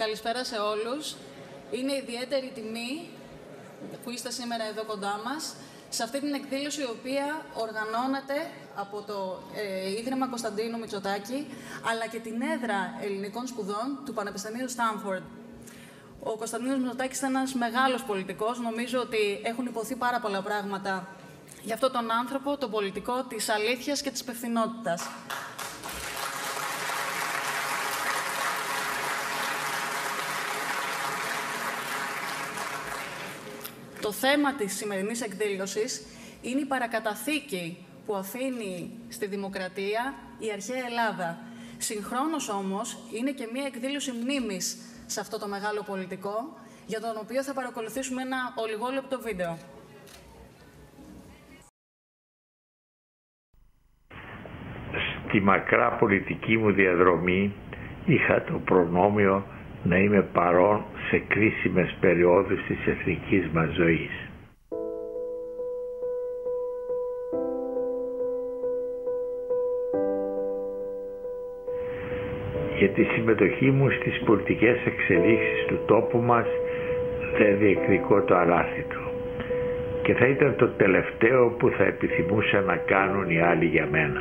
Καλησπέρα σε όλους. Είναι ιδιαίτερη τιμή που είστε σήμερα εδώ κοντά μας, σε αυτή την εκδήλωση η οποία οργανώνεται από το Ίδρυμα Κωνσταντίνου Μητσοτάκη, αλλά και την έδρα ελληνικών σπουδών του Πανεπιστημίου Στάνφορντ. Ο Κωνσταντίνος Μητσοτάκης ήταν ένας μεγάλος πολιτικός. Νομίζω ότι έχουν υποθεί πάρα πολλά πράγματα για αυτόν τον άνθρωπο, τον πολιτικό της αλήθειας και της υπευθυνότητας. Το θέμα της σημερινής εκδήλωσης είναι η παρακαταθήκη που αφήνει στη Δημοκρατία η αρχαία Ελλάδα. Συγχρόνως όμως είναι και μία εκδήλωση μνήμης σε αυτό το μεγάλο πολιτικό, για τον οποίο θα παρακολουθήσουμε ένα ολιγόλεπτο βίντεο. Στη μακρά πολιτική μου διαδρομή είχα το προνόμιο να είμαι παρόν σε κρίσιμες περιόδους της εθνικής μας ζωής. Για τη συμμετοχή μου στις πολιτικές εξελίξεις του τόπου μας δεν διεκδικώ το αλάθητο και θα ήταν το τελευταίο που θα επιθυμούσα να κάνουν οι άλλοι για μένα.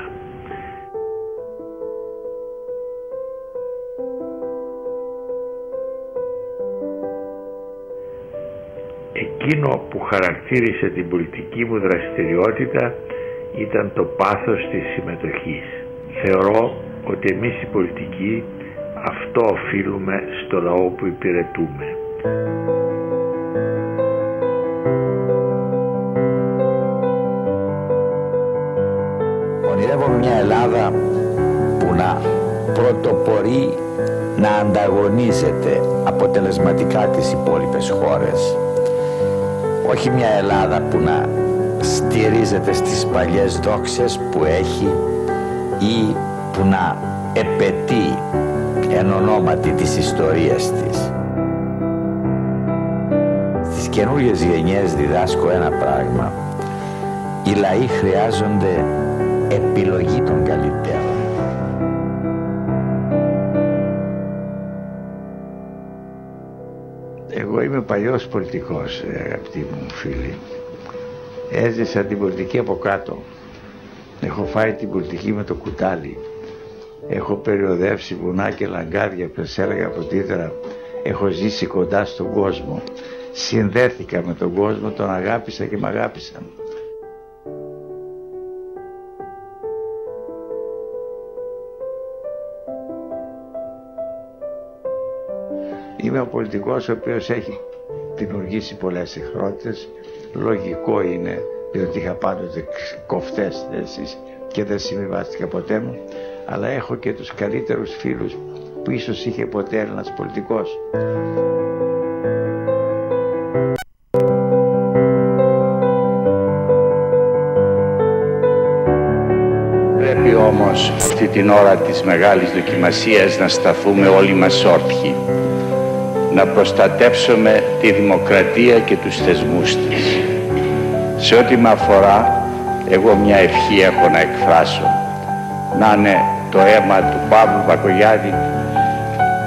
Εκείνο που χαρακτήρισε την πολιτική μου δραστηριότητα ήταν το πάθος της συμμετοχής. Θεωρώ ότι εμείς οι πολιτικοί αυτό οφείλουμε στο λαό που υπηρετούμε. Ονειρεύομαι μια Ελλάδα που να πρωτοπορεί να ανταγωνίζεται αποτελεσματικά τις υπόλοιπες χώρες. Όχι μια Ελλάδα που να στηρίζεται στις παλιές δόξες που έχει ή που να επαιτεί εν ονόματι της ιστορίας της. Στις καινούριες γενιές διδάσκω ένα πράγμα. Οι λαοί χρειάζονται επιλογή των καλύτερων. Εγώ είμαι παλιός πολιτικός, αγαπητοί μου φίλοι. Έζησα την πολιτική από κάτω. Έχω φάει την πολιτική με το κουτάλι. Έχω περιοδεύσει βουνά και λαγκάδια, όπως έλεγα από τη Ιδρύματος. Έχω ζήσει κοντά στον κόσμο. Συνδέθηκα με τον κόσμο, τον αγάπησα και με αγάπησαν. Είμαι ο πολιτικός ο οποίος έχει δημιουργήσει πολλές εχθρότητες. Λογικό είναι, διότι είχα πάντοτε κοφτές θέσεις και δεν συμβιβάστηκα ποτέ μου, αλλά έχω και τους καλύτερους φίλους που ίσως είχε ποτέ ένας πολιτικός. Πρέπει όμως αυτή την ώρα της μεγάλης δοκιμασίας να σταθούμε όλοι μας όρθιοι, να προστατεύσουμε τη δημοκρατία και τους θεσμούς της. Σε ό,τι με αφορά, εγώ μια ευχή έχω να εκφράσω. Να είναι το αίμα του Παύλου Βακογιάννη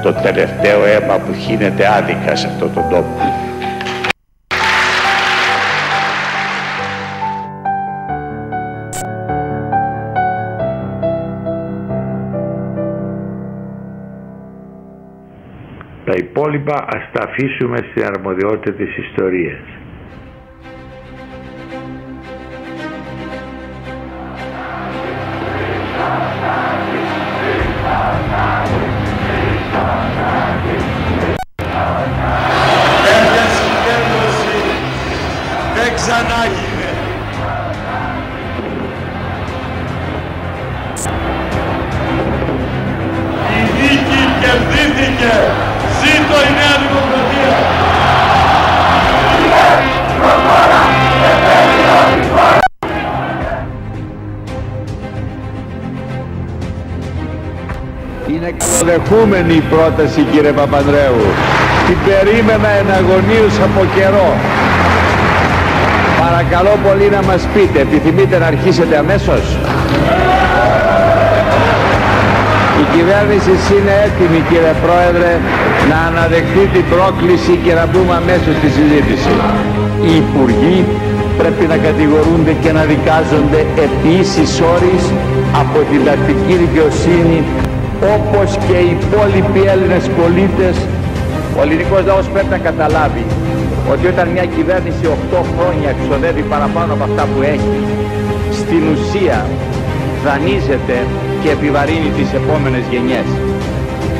το τελευταίο αίμα που χύνεται άδικα σε αυτόν τον τόπο. Τα υπόλοιπα ας τα αφήσουμε στην αρμοδιότητα της ιστορίας. Τέτοια συγκέντρωση δεν ξανάγινε. Η νίκη κερδίθηκε. Ζήτω η Νέα Δημοκρατία! Είναι καλοδεχούμενη η πρόταση, κύριε Παπανδρέου. Την περίμενα εναγωνίως από καιρό. Παρακαλώ πολύ να μας πείτε, επιθυμείτε να αρχίσετε αμέσως? Η κυβέρνηση είναι έτοιμη, κύριε Πρόεδρε, να αναδεχθεί την πρόκληση και να μπούμε αμέσως στη συζήτηση. Οι υπουργοί πρέπει να κατηγορούνται και να δικάζονται επί ίσης όρης από την τακτική δικαιοσύνη, όπως και οι υπόλοιποι Έλληνες πολίτες. Ο ελληνικός λαός πρέπει να καταλάβει ότι όταν μια κυβέρνηση 8 χρόνια εξοδεύει παραπάνω από αυτά που έχει, στην ουσία δανείζεται και επιβαρύνει τις επόμενες γενιές.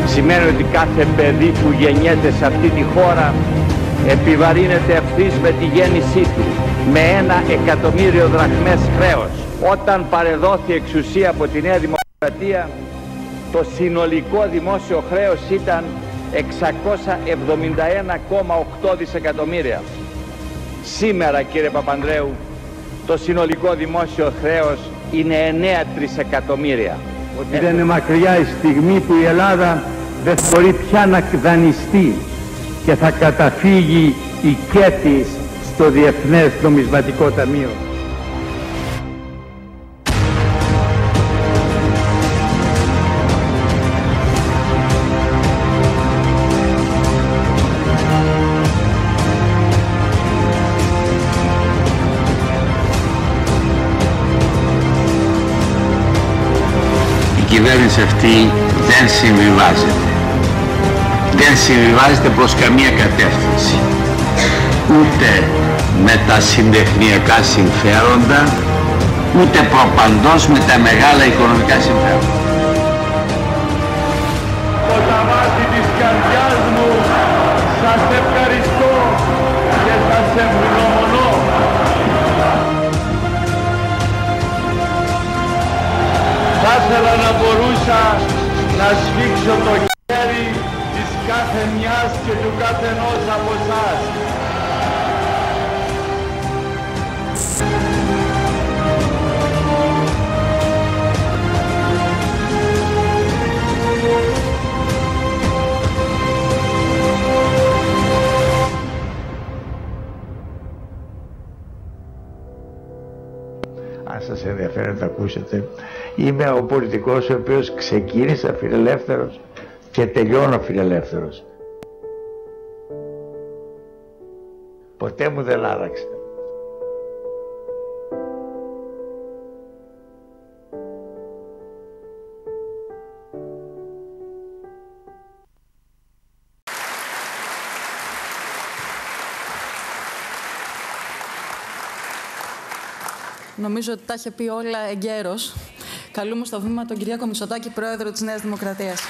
Σημαίνει ότι κάθε παιδί που γεννιέται σε αυτή τη χώρα επιβαρύνεται ευθύς με τη γέννησή του με 1.000.000 δραχμές χρέος. Όταν παρεδόθη εξουσία από τη Νέα Δημοκρατία, το συνολικό δημόσιο χρέος ήταν 671,8 δισεκατομμύρια. Σήμερα, κύριε Παπανδρέου, το συνολικό δημόσιο χρέος είναι 9 τρισεκατομμύρια. Ότι δεν είναι μακριά η στιγμή που η Ελλάδα δεν μπορεί πια να δανειστεί και θα καταφύγει η κέτης στο Διεθνές Νομισματικό Ταμείο. Η κυβέρνηση αυτή δεν συμβιβάζεται. Δεν συμβιβάζεται προς καμία κατεύθυνση. Ούτε με τα συντεχνιακά συμφέροντα, ούτε προπαντός με τα μεγάλα οικονομικά συμφέροντα. Από τα μάτια της καρδιάς μου σας ευχαριστώ και σας ευγνωμονώ. Θα ήθελα να μπορούσα να σφίξω το χέρι της κάθε μιας και του καθενός από εσάς. Αν σας ενδιαφέρει να το ακούσετε, είμαι ο πολιτικός ο οποίος ξεκίνησα φιλελεύθερος και τελειώνω φιλελεύθερος. Ποτέ μου δεν άλλαξε. Νομίζω ότι τα είχε πει όλα εγκαίρως. Καλούμε στο βήμα τον Κυριάκο Μητσοτάκη, Πρόεδρο της Νέας Δημοκρατίας.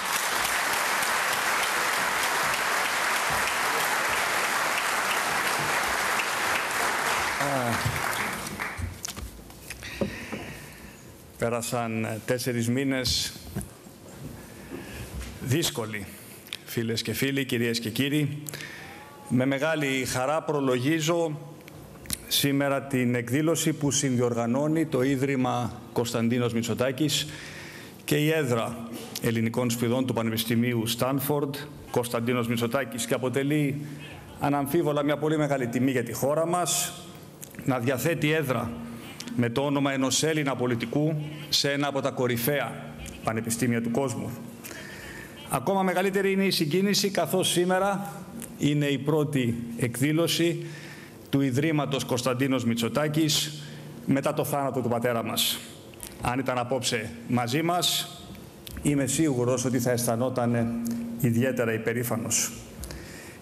Πέρασαν 4 μήνες δύσκολοι, φίλες και φίλοι, κυρίες και κύριοι. Με μεγάλη χαρά προλογίζω σήμερα την εκδήλωση που συνδιοργανώνει το Ίδρυμα Κωνσταντίνος Μητσοτάκης και η έδρα ελληνικών σπουδών του Πανεπιστημίου Στάνφορντ, Κωνσταντίνος Μητσοτάκης, και αποτελεί αναμφίβολα μια πολύ μεγάλη τιμή για τη χώρα μας να διαθέτει έδρα με το όνομα ενός Έλληνα πολιτικού σε ένα από τα κορυφαία πανεπιστήμια του κόσμου. Ακόμα μεγαλύτερη είναι η συγκίνηση, καθώς σήμερα είναι η πρώτη εκδήλωση του Ιδρύματος Κωνσταντίνος Μητσοτάκης μετά το θάνατο του πατέρα μας. Αν ήταν απόψε μαζί μας, είμαι σίγουρος ότι θα αισθανόταν ιδιαίτερα υπερήφανος.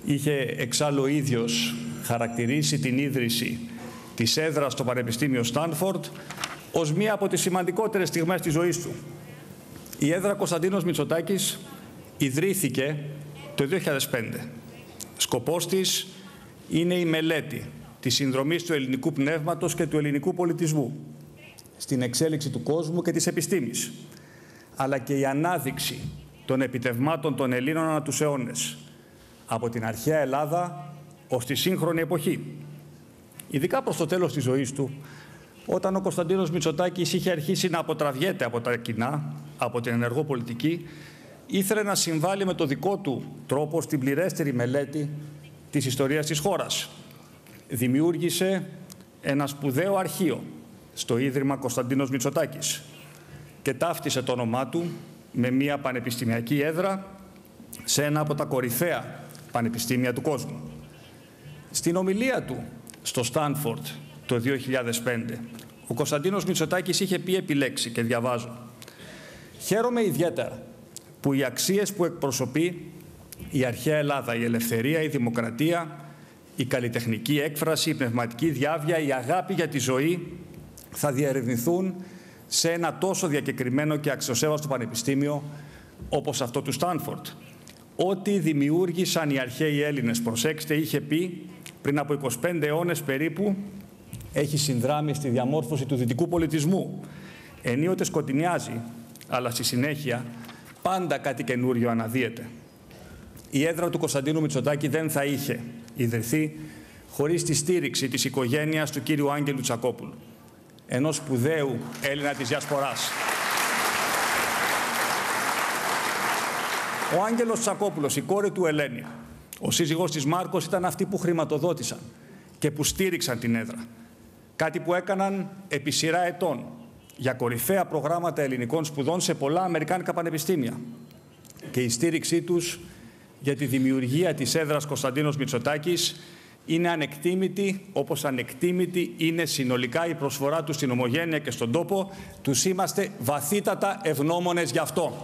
Είχε εξάλλου ο ίδιος χαρακτηρίσει την ίδρυση της έδρας στο Πανεπιστήμιο Στάνφορντ ως μία από τις σημαντικότερες στιγμές της ζωής του. Η έδρα Κωνσταντίνος Μητσοτάκης ιδρύθηκε το 2005. Σκοπός της είναι η μελέτη της συνδρομής του ελληνικού πνεύματος και του ελληνικού πολιτισμού στην εξέλιξη του κόσμου και της επιστήμης, αλλά και η ανάδειξη των επιτευγμάτων των Ελλήνων ανά τους αιώνες, από την αρχαία Ελλάδα ως τη σύγχρονη εποχή. Ειδικά προς το τέλος της ζωής του, όταν ο Κωνσταντίνος Μητσοτάκης είχε αρχίσει να αποτραβιέται από τα κοινά, από την ενεργό πολιτική, ήθελε να συμβάλλει με το δικό του τρόπο στην πληρέστερη μελέτη της ιστορίας της χώρας. Δημιούργησε ένα σπουδαίο αρχείο στο Ίδρυμα Κωνσταντίνος Μητσοτάκης και ταύτισε το όνομά του με μια πανεπιστημιακή έδρα σε ένα από τα κορυφαία πανεπιστήμια του κόσμου. Στην ομιλία του στο Στάνφορντ το 2005, ο Κωνσταντίνος Μητσοτάκης είχε πει επιλέξει, και διαβάζω: «Χαίρομαι ιδιαίτερα που οι αξίες που εκπροσωπεί η αρχαία Ελλάδα, η ελευθερία, η δημοκρατία, η καλλιτεχνική έκφραση, η πνευματική διάβια, η αγάπη για τη ζωή θα διερευνηθούν σε ένα τόσο διακεκριμένο και αξιοσέβαστο πανεπιστήμιο όπως αυτό του Στάνφορντ. Ό,τι δημιούργησαν οι αρχαίοι Έλληνες», προσέξτε, είχε πει πριν από 25 αιώνες περίπου, έχει συνδράμει στη διαμόρφωση του δυτικού πολιτισμού. Ενίοτε σκοτεινιάζει, αλλά στη συνέχεια πάντα κάτι καινούριο αναδύεται. Η έδρα του Κωνσταντίνου Μητσοτάκη δεν θα είχε ιδρυθεί χωρίς τη στήριξη της οικογένειας του κύριου Άγγελου Τσακόπουλου, ενός σπουδαίου Έλληνα της Διασποράς. Ο Άγγελος Τσακόπουλος, η κόρη του Ελένη, ο σύζυγός της Μάρκος, ήταν αυτοί που χρηματοδότησαν και που στήριξαν την έδρα. Κάτι που έκαναν επί σειρά ετών για κορυφαία προγράμματα ελληνικών σπουδών σε πολλά αμερικάνικα πανεπιστήμια. Και η στήριξή τους για τη δημιουργία της έδρας Κωνσταντίνος Μητσοτάκης είναι ανεκτήμητη, όπως ανεκτήμητη είναι συνολικά η προσφορά τους στην ομογένεια και στον τόπο. Τους είμαστε βαθύτατα ευγνώμονες γι' αυτό.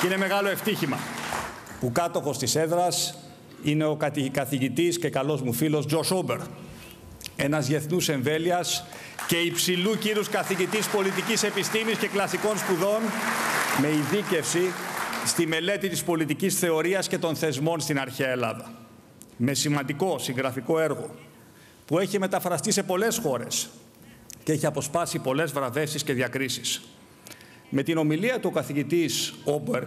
Και είναι μεγάλο ευτύχημα που κάτοχος της έδρας είναι ο καθηγητής και καλός μου φίλος Τζος Όμπερ, ένας διεθνούς εμβέλειας και υψηλού κύρους καθηγητής πολιτικής επιστήμης και κλασικών σπουδών, με ειδίκευση στη μελέτη της πολιτικής θεωρίας και των θεσμών στην αρχαία Ελλάδα. Με σημαντικό συγγραφικό έργο που έχει μεταφραστεί σε πολλές χώρες και έχει αποσπάσει πολλές βραβεύσεις και διακρίσεις. Με την ομιλία του ο καθηγητής Όμπερ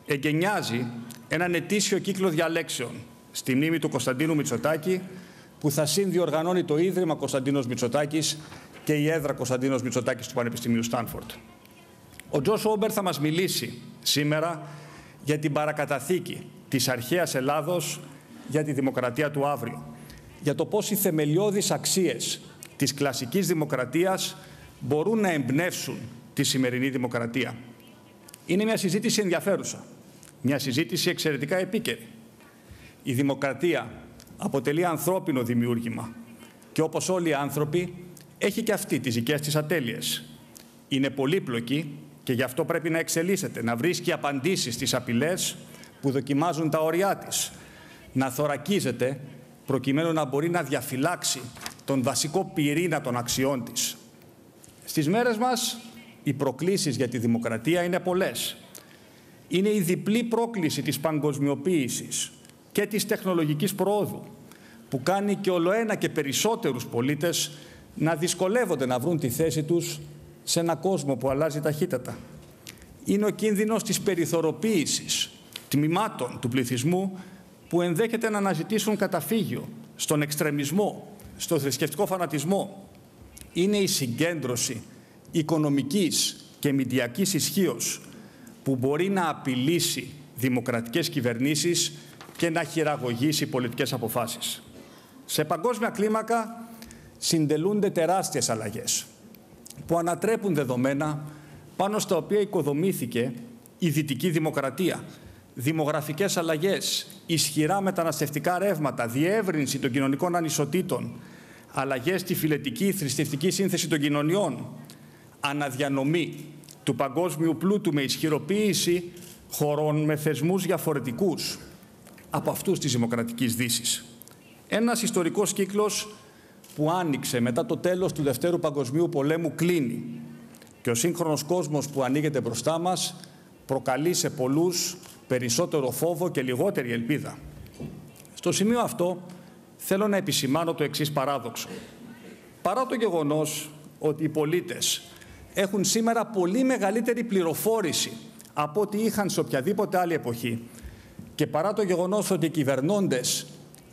εγκαινιάζει έναν ετήσιο κύκλο διαλέξεων στη μνήμη του Κωνσταντίνου Μητσοτάκη, που θα συνδιοργανώνει το Ίδρυμα Κωνσταντίνος Μητσοτάκης και η έδρα Κωνσταντίνος Μητσοτάκης του Πανεπιστημίου Στάνφορντ. Ο Τζος Όμπερ θα μας μιλήσει σήμερα για την παρακαταθήκη της αρχαίας Ελλάδος για τη δημοκρατία του αύριο, για το πώς οι θεμελιώδεις αξίες της κλασικής δημοκρατίας μπορούν να εμπνεύσουν τη σημερινή δημοκρατία. Είναι μια συζήτηση ενδιαφέρουσα, μια συζήτηση εξαιρετικά επίκαιρη. Η δημοκρατία αποτελεί ανθρώπινο δημιούργημα και όπως όλοι οι άνθρωποι έχει και αυτή τις δικές της ατέλειες. Είναι πολύπλοκη και γι' αυτό πρέπει να εξελίσσεται, να βρίσκει απαντήσεις στις απειλές που δοκιμάζουν τα όρια της, να θωρακίζεται προκειμένου να μπορεί να διαφυλάξει τον βασικό πυρήνα των αξιών της. Στις μέρες μας οι προκλήσεις για τη δημοκρατία είναι πολλές. Είναι η διπλή πρόκληση της παγκοσμιοποίησης και της τεχνολογικής προόδου, που κάνει και ολοένα και περισσότερους πολίτες να δυσκολεύονται να βρουν τη θέση τους σε ένα κόσμο που αλλάζει ταχύτατα. Είναι ο κίνδυνος της περιθωριοποίησης τμημάτων του πληθυσμού που ενδέχεται να αναζητήσουν καταφύγιο στον εξτρεμισμό, στο θρησκευτικό φανατισμό. Είναι η συγκέντρωση οικονομικής και μηντιακής ισχύως που μπορεί να απειλήσει δημοκρατικές κυβερνήσεις και να χειραγωγήσει πολιτικές αποφάσεις. Σε παγκόσμια κλίμακα συντελούνται τεράστιες αλλαγές που ανατρέπουν δεδομένα πάνω στα οποία οικοδομήθηκε η δυτική δημοκρατία. Δημογραφικές αλλαγές, ισχυρά μεταναστευτικά ρεύματα, διεύρυνση των κοινωνικών ανισοτήτων, αλλαγές στη φυλετική θρησκευτική σύνθεση των κοινωνιών, αναδιανομή του παγκόσμιου πλούτου με ισχυροποίηση χωρών με θεσμούς διαφορετικούς από αυτούς της δημοκρατικής Δύσης. Ένας ιστορικός κύκλος που άνοιξε μετά το τέλος του Δευτέρου Παγκοσμίου Πολέμου κλείνει και ο σύγχρονος κόσμος που ανοίγεται μπροστά μας προκαλεί σε πολλούς περισσότερο φόβο και λιγότερη ελπίδα. Στο σημείο αυτό θέλω να επισημάνω το εξής παράδοξο. Παρά το γεγονός ότι οι πολίτες έχουν σήμερα πολύ μεγαλύτερη πληροφόρηση από ό,τι είχαν σε οποιαδήποτε άλλη εποχή και παρά το γεγονός ότι οι κυβερνώντες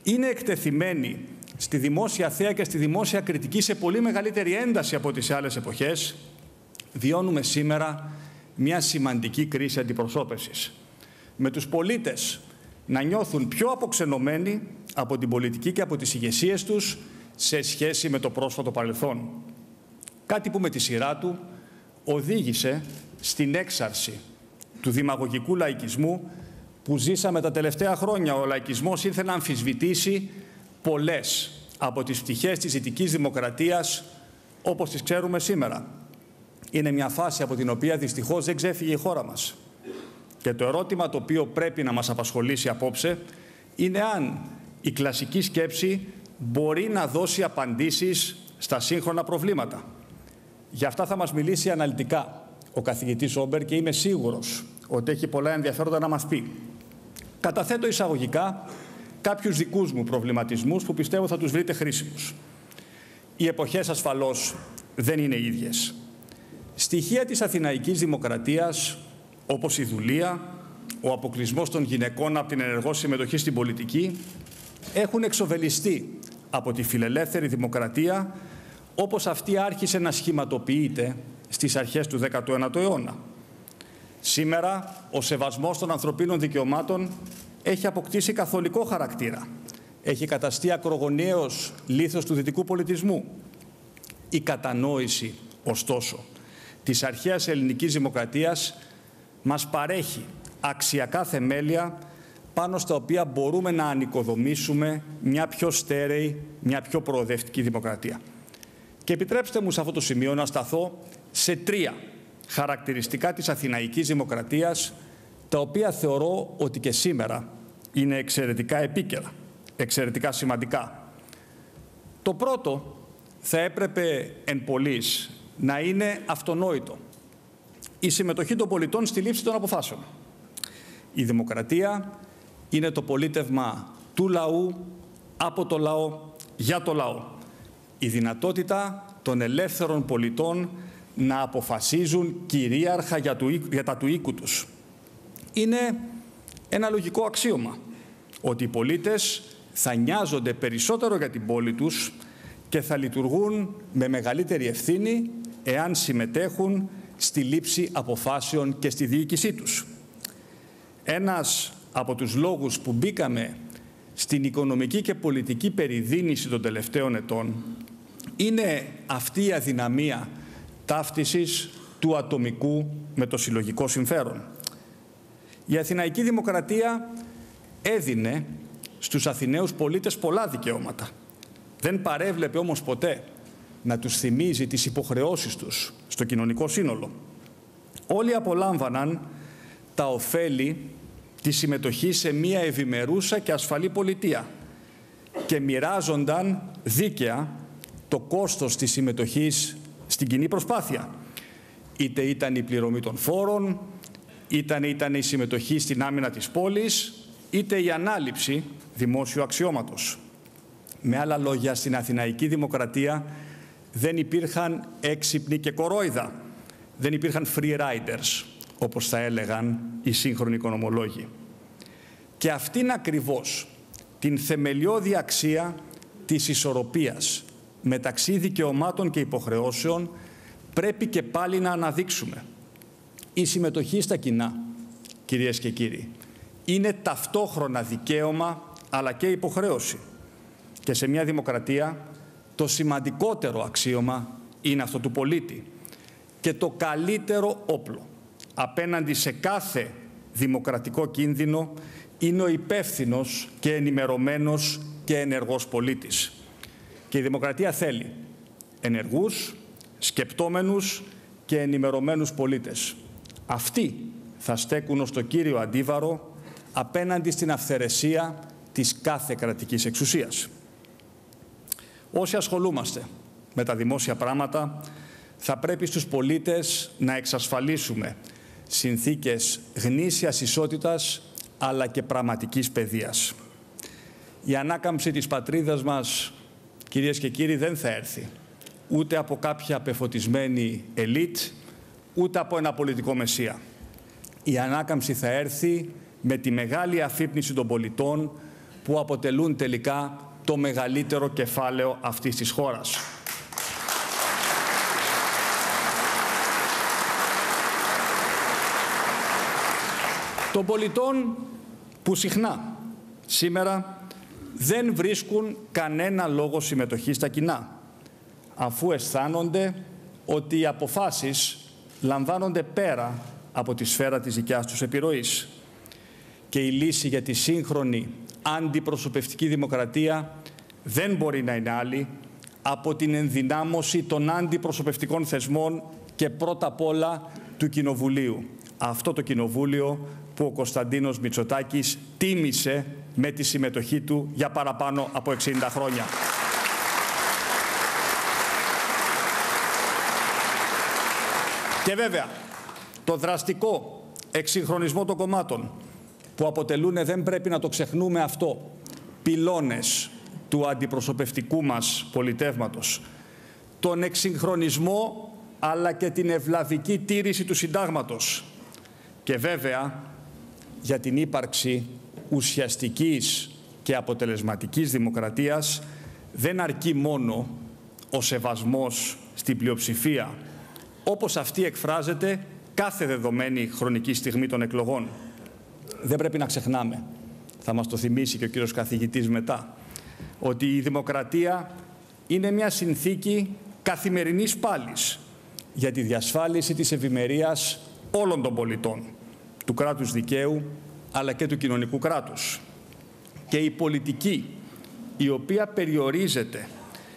είναι εκτεθειμένοι στη δημόσια θέα και στη δημόσια κριτική σε πολύ μεγαλύτερη ένταση από τις άλλες εποχές, βιώνουμε σήμερα μια σημαντική κρίση αντιπροσώπευσης. Με τους πολίτες να νιώθουν πιο αποξενωμένοι από την πολιτική και από τις ηγεσίες τους σε σχέση με το πρόσφατο παρελθόν. Κάτι που με τη σειρά του οδήγησε στην έξαρση του δημαγωγικού λαϊκισμού που ζήσαμε τα τελευταία χρόνια. Ο λαϊκισμός ήρθε να αμφισβητήσει πολλές από τις πτυχές της δυτικής δημοκρατίας όπως τις ξέρουμε σήμερα. Είναι μια φάση από την οποία δυστυχώς δεν ξέφυγε η χώρα μας. Και το ερώτημα το οποίο πρέπει να μας απασχολήσει απόψε είναι αν η κλασική σκέψη μπορεί να δώσει απαντήσεις στα σύγχρονα προβλήματα. Γι' αυτά θα μας μιλήσει αναλυτικά ο καθηγητής Όμπερ και είμαι σίγουρος ότι έχει πολλά ενδιαφέροντα να μας πει. Καταθέτω εισαγωγικά κάποιους δικούς μου προβληματισμούς που πιστεύω θα τους βρείτε χρήσιμους. Οι εποχές ασφαλώς δεν είναι ίδιες. Στοιχεία της αθηναϊκής δημοκρατίας, όπως η δουλεία, ο αποκλεισμός των γυναικών από την ενεργό συμμετοχή στην πολιτική, έχουν εξοβελιστεί από τη φιλελεύθερη δημοκρατία όπως αυτή άρχισε να σχηματοποιείται στις αρχές του 19ου αιώνα. Σήμερα, ο σεβασμός των ανθρωπίνων δικαιωμάτων έχει αποκτήσει καθολικό χαρακτήρα. Έχει καταστεί ακρογωνιαίος λίθος του δυτικού πολιτισμού. Η κατανόηση, ωστόσο, της αρχαίας ελληνικής δημοκρατίας μας παρέχει αξιακά θεμέλια πάνω στα οποία μπορούμε να ανοικοδομήσουμε μια πιο στέρεη, μια πιο προοδευτική δημοκρατία. Και επιτρέψτε μου σε αυτό το σημείο να σταθώ σε τρία χαρακτηριστικά της αθηναϊκής δημοκρατίας, τα οποία θεωρώ ότι και σήμερα είναι εξαιρετικά επίκαιρα, εξαιρετικά σημαντικά. Το πρώτο θα έπρεπε εν πολλοίς να είναι αυτονόητο. Η συμμετοχή των πολιτών στη λήψη των αποφάσεων. Η δημοκρατία είναι το πολίτευμα του λαού, από το λαό, για το λαό. Η δυνατότητα των ελεύθερων πολιτών να αποφασίζουν κυρίαρχα για τα του οίκου τους. Είναι ένα λογικό αξίωμα ότι οι πολίτες θα νοιάζονται περισσότερο για την πόλη τους και θα λειτουργούν με μεγαλύτερη ευθύνη εάν συμμετέχουν στη λήψη αποφάσεων και στη διοίκησή τους. Ένας από τους λόγους που μπήκαμε στην οικονομική και πολιτική περιδίνηση των τελευταίων ετών είναι αυτή η αδυναμία ταύτισης του ατομικού με το συλλογικό συμφέρον. Η αθηναϊκή δημοκρατία έδινε στους Αθηναίους πολίτες πολλά δικαιώματα. Δεν παρέβλεπε όμως ποτέ να τους θυμίζει τις υποχρεώσεις τους στο κοινωνικό σύνολο. Όλοι απολάμβαναν τα ωφέλη της συμμετοχής σε μία ευημερούσα και ασφαλή πολιτεία και μοιράζονταν δίκαια το κόστος της συμμετοχής στην κοινή προσπάθεια. Είτε ήταν η πληρωμή των φόρων, ήταν η συμμετοχή στην άμυνα της πόλης, είτε η ανάληψη δημόσιου αξιώματος. Με άλλα λόγια, στην αθηναϊκή δημοκρατία δεν υπήρχαν έξυπνοι και κορόιδα. Δεν υπήρχαν free riders, όπως θα έλεγαν οι σύγχρονοι οικονομολόγοι. Και αυτήν ακριβώς την θεμελιώδη αξία της ισορροπίας μεταξύ δικαιωμάτων και υποχρεώσεων πρέπει και πάλι να αναδείξουμε. Η συμμετοχή στα κοινά, κυρίες και κύριοι, είναι ταυτόχρονα δικαίωμα αλλά και υποχρέωση. Και σε μια δημοκρατία το σημαντικότερο αξίωμα είναι αυτό του πολίτη και το καλύτερο όπλο απέναντι σε κάθε δημοκρατικό κίνδυνο είναι ο υπεύθυνος και ενημερωμένος και ενεργός πολίτης. Και η δημοκρατία θέλει ενεργούς, σκεπτόμενους και ενημερωμένους πολίτες. Αυτοί θα στέκουν ως το κύριο αντίβαρο απέναντι στην αυθαιρεσία της κάθε κρατικής εξουσίας. Όσοι ασχολούμαστε με τα δημόσια πράγματα, θα πρέπει στους πολίτες να εξασφαλίσουμε συνθήκες γνήσιας ισότητας, αλλά και πραγματικής παιδείας. Η ανάκαμψη της πατρίδας μας, κυρίες και κύριοι, δεν θα έρθει ούτε από κάποια πεφωτισμένη ελίτ, ούτε από ένα πολιτικό μεσία. Η ανάκαμψη θα έρθει με τη μεγάλη αφύπνιση των πολιτών που αποτελούν τελικά το μεγαλύτερο κεφάλαιο αυτής της χώρας. Των πολιτών που συχνά σήμερα δεν βρίσκουν κανένα λόγο συμμετοχής στα κοινά, αφού αισθάνονται ότι οι αποφάσεις λαμβάνονται πέρα από τη σφαίρα της δικιάς τους επιρροής. Και η λύση για τη σύγχρονη αντιπροσωπευτική δημοκρατία δεν μπορεί να είναι άλλη από την ενδυνάμωση των αντιπροσωπευτικών θεσμών και πρώτα απ' όλα του Κοινοβουλίου. Αυτό το Κοινοβούλιο που ο Κωνσταντίνος Μητσοτάκης τίμησε με τη συμμετοχή του για παραπάνω από 60 χρόνια. Και βέβαια, το δραστικό εξυγχρονισμό των κομμάτων που αποτελούν, δεν πρέπει να το ξεχνούμε αυτό, πυλώνες του αντιπροσωπευτικού μας πολιτεύματος, τον εξυγχρονισμό αλλά και την ευλαβική τήρηση του συντάγματος και βέβαια για την ύπαρξη ουσιαστικής και αποτελεσματικής δημοκρατίας δεν αρκεί μόνο ο σεβασμός στην πλειοψηφία, όπως αυτή εκφράζεται κάθε δεδομένη χρονική στιγμή των εκλογών. Δεν πρέπει να ξεχνάμε, θα μας το θυμίσει και ο κύριος καθηγητής μετά, ότι η δημοκρατία είναι μια συνθήκη καθημερινής πάλης για τη διασφάλιση της ευημερίας όλων των πολιτών, του κράτους δικαίου αλλά και του κοινωνικού κράτους. Και η πολιτική, η οποία περιορίζεται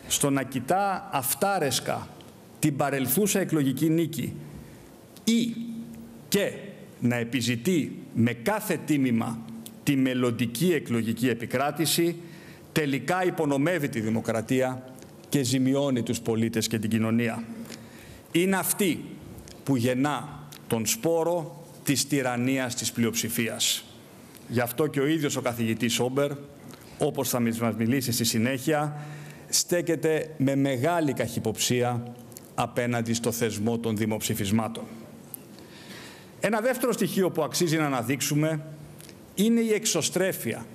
στο να κοιτά αυτάρεσκα την παρελθούσα εκλογική νίκη ή και να επιζητεί με κάθε τίμημα τη μελλοντική εκλογική επικράτηση, τελικά υπονομεύει τη δημοκρατία και ζημιώνει τους πολίτες και την κοινωνία. Είναι αυτή που γεννά τον σπόρο της τυραννίας της πλειοψηφίας. Γι' αυτό και ο ίδιος ο καθηγητής Όμπερ, όπως θα μας μιλήσει στη συνέχεια, στέκεται με μεγάλη καχυποψία απέναντι στο θεσμό των δημοψηφισμάτων. Ένα δεύτερο στοιχείο που αξίζει να αναδείξουμε είναι η εξωστρέφεια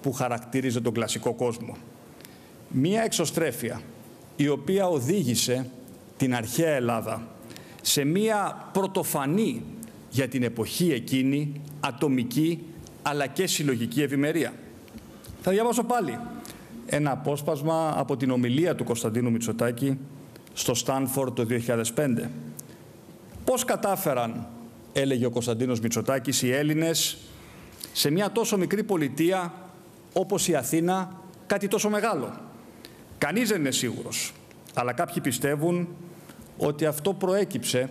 που χαρακτήριζε τον κλασικό κόσμο. Μία εξωστρέφεια η οποία οδήγησε την αρχαία Ελλάδα σε μία πρωτοφανή για την εποχή εκείνη ατομική αλλά και συλλογική ευημερία. Θα διαβάσω πάλι ένα απόσπασμα από την ομιλία του Κωνσταντίνου Μητσοτάκη στο Στάνφορντ το 2005. Πώς κατάφεραν, έλεγε ο Κωνσταντίνος Μητσοτάκης, οι Έλληνες σε μια τόσο μικρή πολιτεία όπως η Αθήνα κάτι τόσο μεγάλο? Κανείς δεν είναι σίγουρος, αλλά κάποιοι πιστεύουν ότι αυτό προέκυψε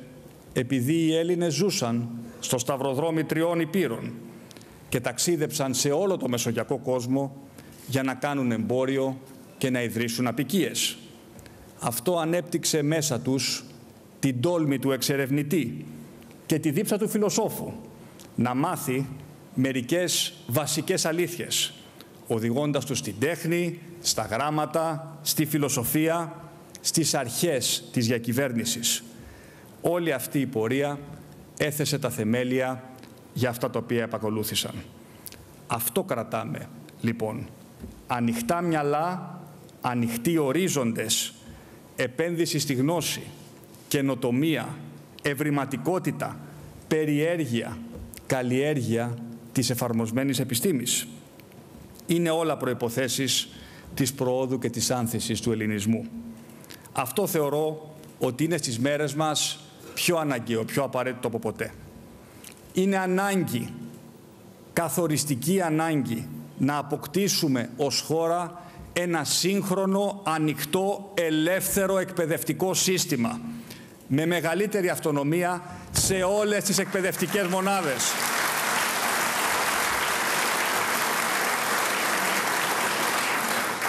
επειδή οι Έλληνες ζούσαν στο σταυροδρόμι τριών υπήρων και ταξίδεψαν σε όλο το μεσογειακό κόσμο για να κάνουν εμπόριο και να ιδρύσουν αποικίες. Αυτό ανέπτυξε μέσα τους την τόλμη του εξερευνητή και τη δίψα του φιλοσόφου να μάθει μερικές βασικές αλήθειες, οδηγώντας τους στην τέχνη, στα γράμματα, στη φιλοσοφία, στις αρχές της διακυβέρνησης. Όλη αυτή η πορεία έθεσε τα θεμέλια για αυτά τα οποία επακολούθησαν. Αυτό κρατάμε, λοιπόν. Ανοιχτά μυαλά, ανοιχτοί ορίζοντες, επένδυση στη γνώση, καινοτομία, ευρηματικότητα, περιέργεια, καλλιέργεια της εφαρμοσμένης επιστήμης. Είναι όλα προϋποθέσεις της προόδου και της άνθησης του ελληνισμού. Αυτό θεωρώ ότι είναι στις μέρες μας πιο αναγκαίο, πιο απαραίτητο από ποτέ. Είναι ανάγκη, καθοριστική ανάγκη, να αποκτήσουμε ως χώρα ένα σύγχρονο, ανοιχτό, ελεύθερο εκπαιδευτικό σύστημα με μεγαλύτερη αυτονομία σε όλες τις εκπαιδευτικές μονάδες.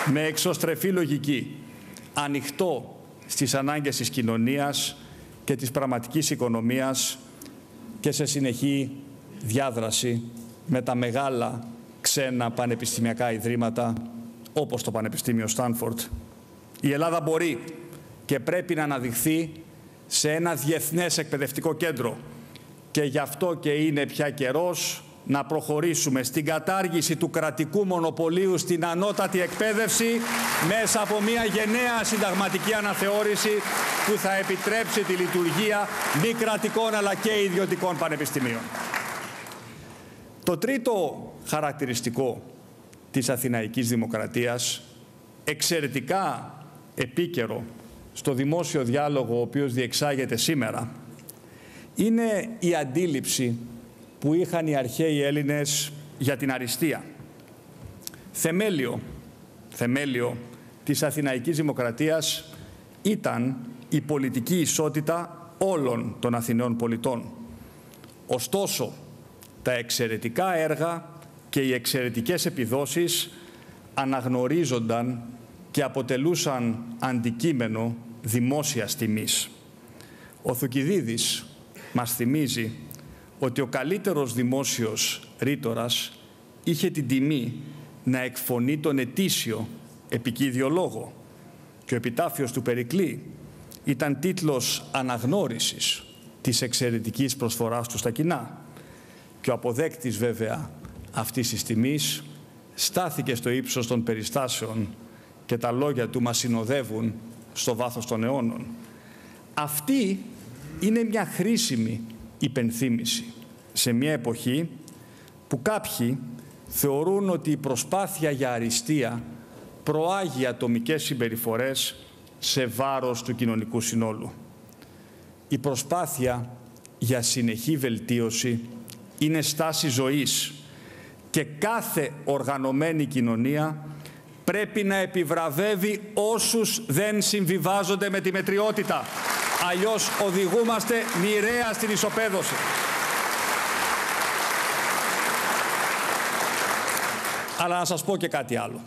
Με εξωστρεφή λογική, ανοιχτό στις ανάγκες της κοινωνίας και της πραγματικής οικονομίας και σε συνεχή διάδραση με τα μεγάλα ξένα πανεπιστημιακά ιδρύματα όπως το Πανεπιστήμιο Στάνφορντ. Η Ελλάδα μπορεί και πρέπει να αναδειχθεί σε ένα διεθνές εκπαιδευτικό κέντρο και γι' αυτό και είναι πια καιρός να προχωρήσουμε στην κατάργηση του κρατικού μονοπωλίου στην ανώτατη εκπαίδευση μέσα από μια γενναία συνταγματική αναθεώρηση που θα επιτρέψει τη λειτουργία μη κρατικών αλλά και ιδιωτικών πανεπιστημίων. Το τρίτο χαρακτηριστικό της Αθηναϊκής Δημοκρατίας, εξαιρετικά επίκαιρο στο δημόσιο διάλογο ο οποίος διεξάγεται σήμερα είναι η αντίληψη που είχαν οι αρχαίοι Έλληνες για την αριστεία. Θεμέλιο της Αθηναϊκής Δημοκρατίας ήταν η πολιτική ισότητα όλων των Αθηναίων πολιτών. Ωστόσο, τα εξαιρετικά έργα και οι εξαιρετικές επιδόσεις αναγνωρίζονταν και αποτελούσαν αντικείμενο δημόσιας τιμής. Ο Θουκυδίδης μας θυμίζει ότι ο καλύτερος δημόσιος ρήτορας είχε την τιμή να εκφωνεί τον ετήσιο επικίδιο λόγο και ο επιτάφιος του Περικλή ήταν τίτλος αναγνώρισης της εξαιρετικής προσφοράς του στα κοινά και ο αποδέκτης βέβαια αυτής της τιμής στάθηκε στο ύψος των περιστάσεων και τα λόγια του μας συνοδεύουν στο βάθος των αιώνων. Αυτή είναι μια χρήσιμη υπενθύμηση σε μια εποχή που κάποιοι θεωρούν ότι η προσπάθεια για αριστεία προάγει ατομικές συμπεριφορές σε βάρος του κοινωνικού συνόλου. Η προσπάθεια για συνεχή βελτίωση είναι στάση ζωής και κάθε οργανωμένη κοινωνία πρέπει να επιβραβεύει όσους δεν συμβιβάζονται με τη μετριότητα. Αλλιώς οδηγούμαστε μοιραία στην ισοπαίδωση. Αλλά να σας πω και κάτι άλλο.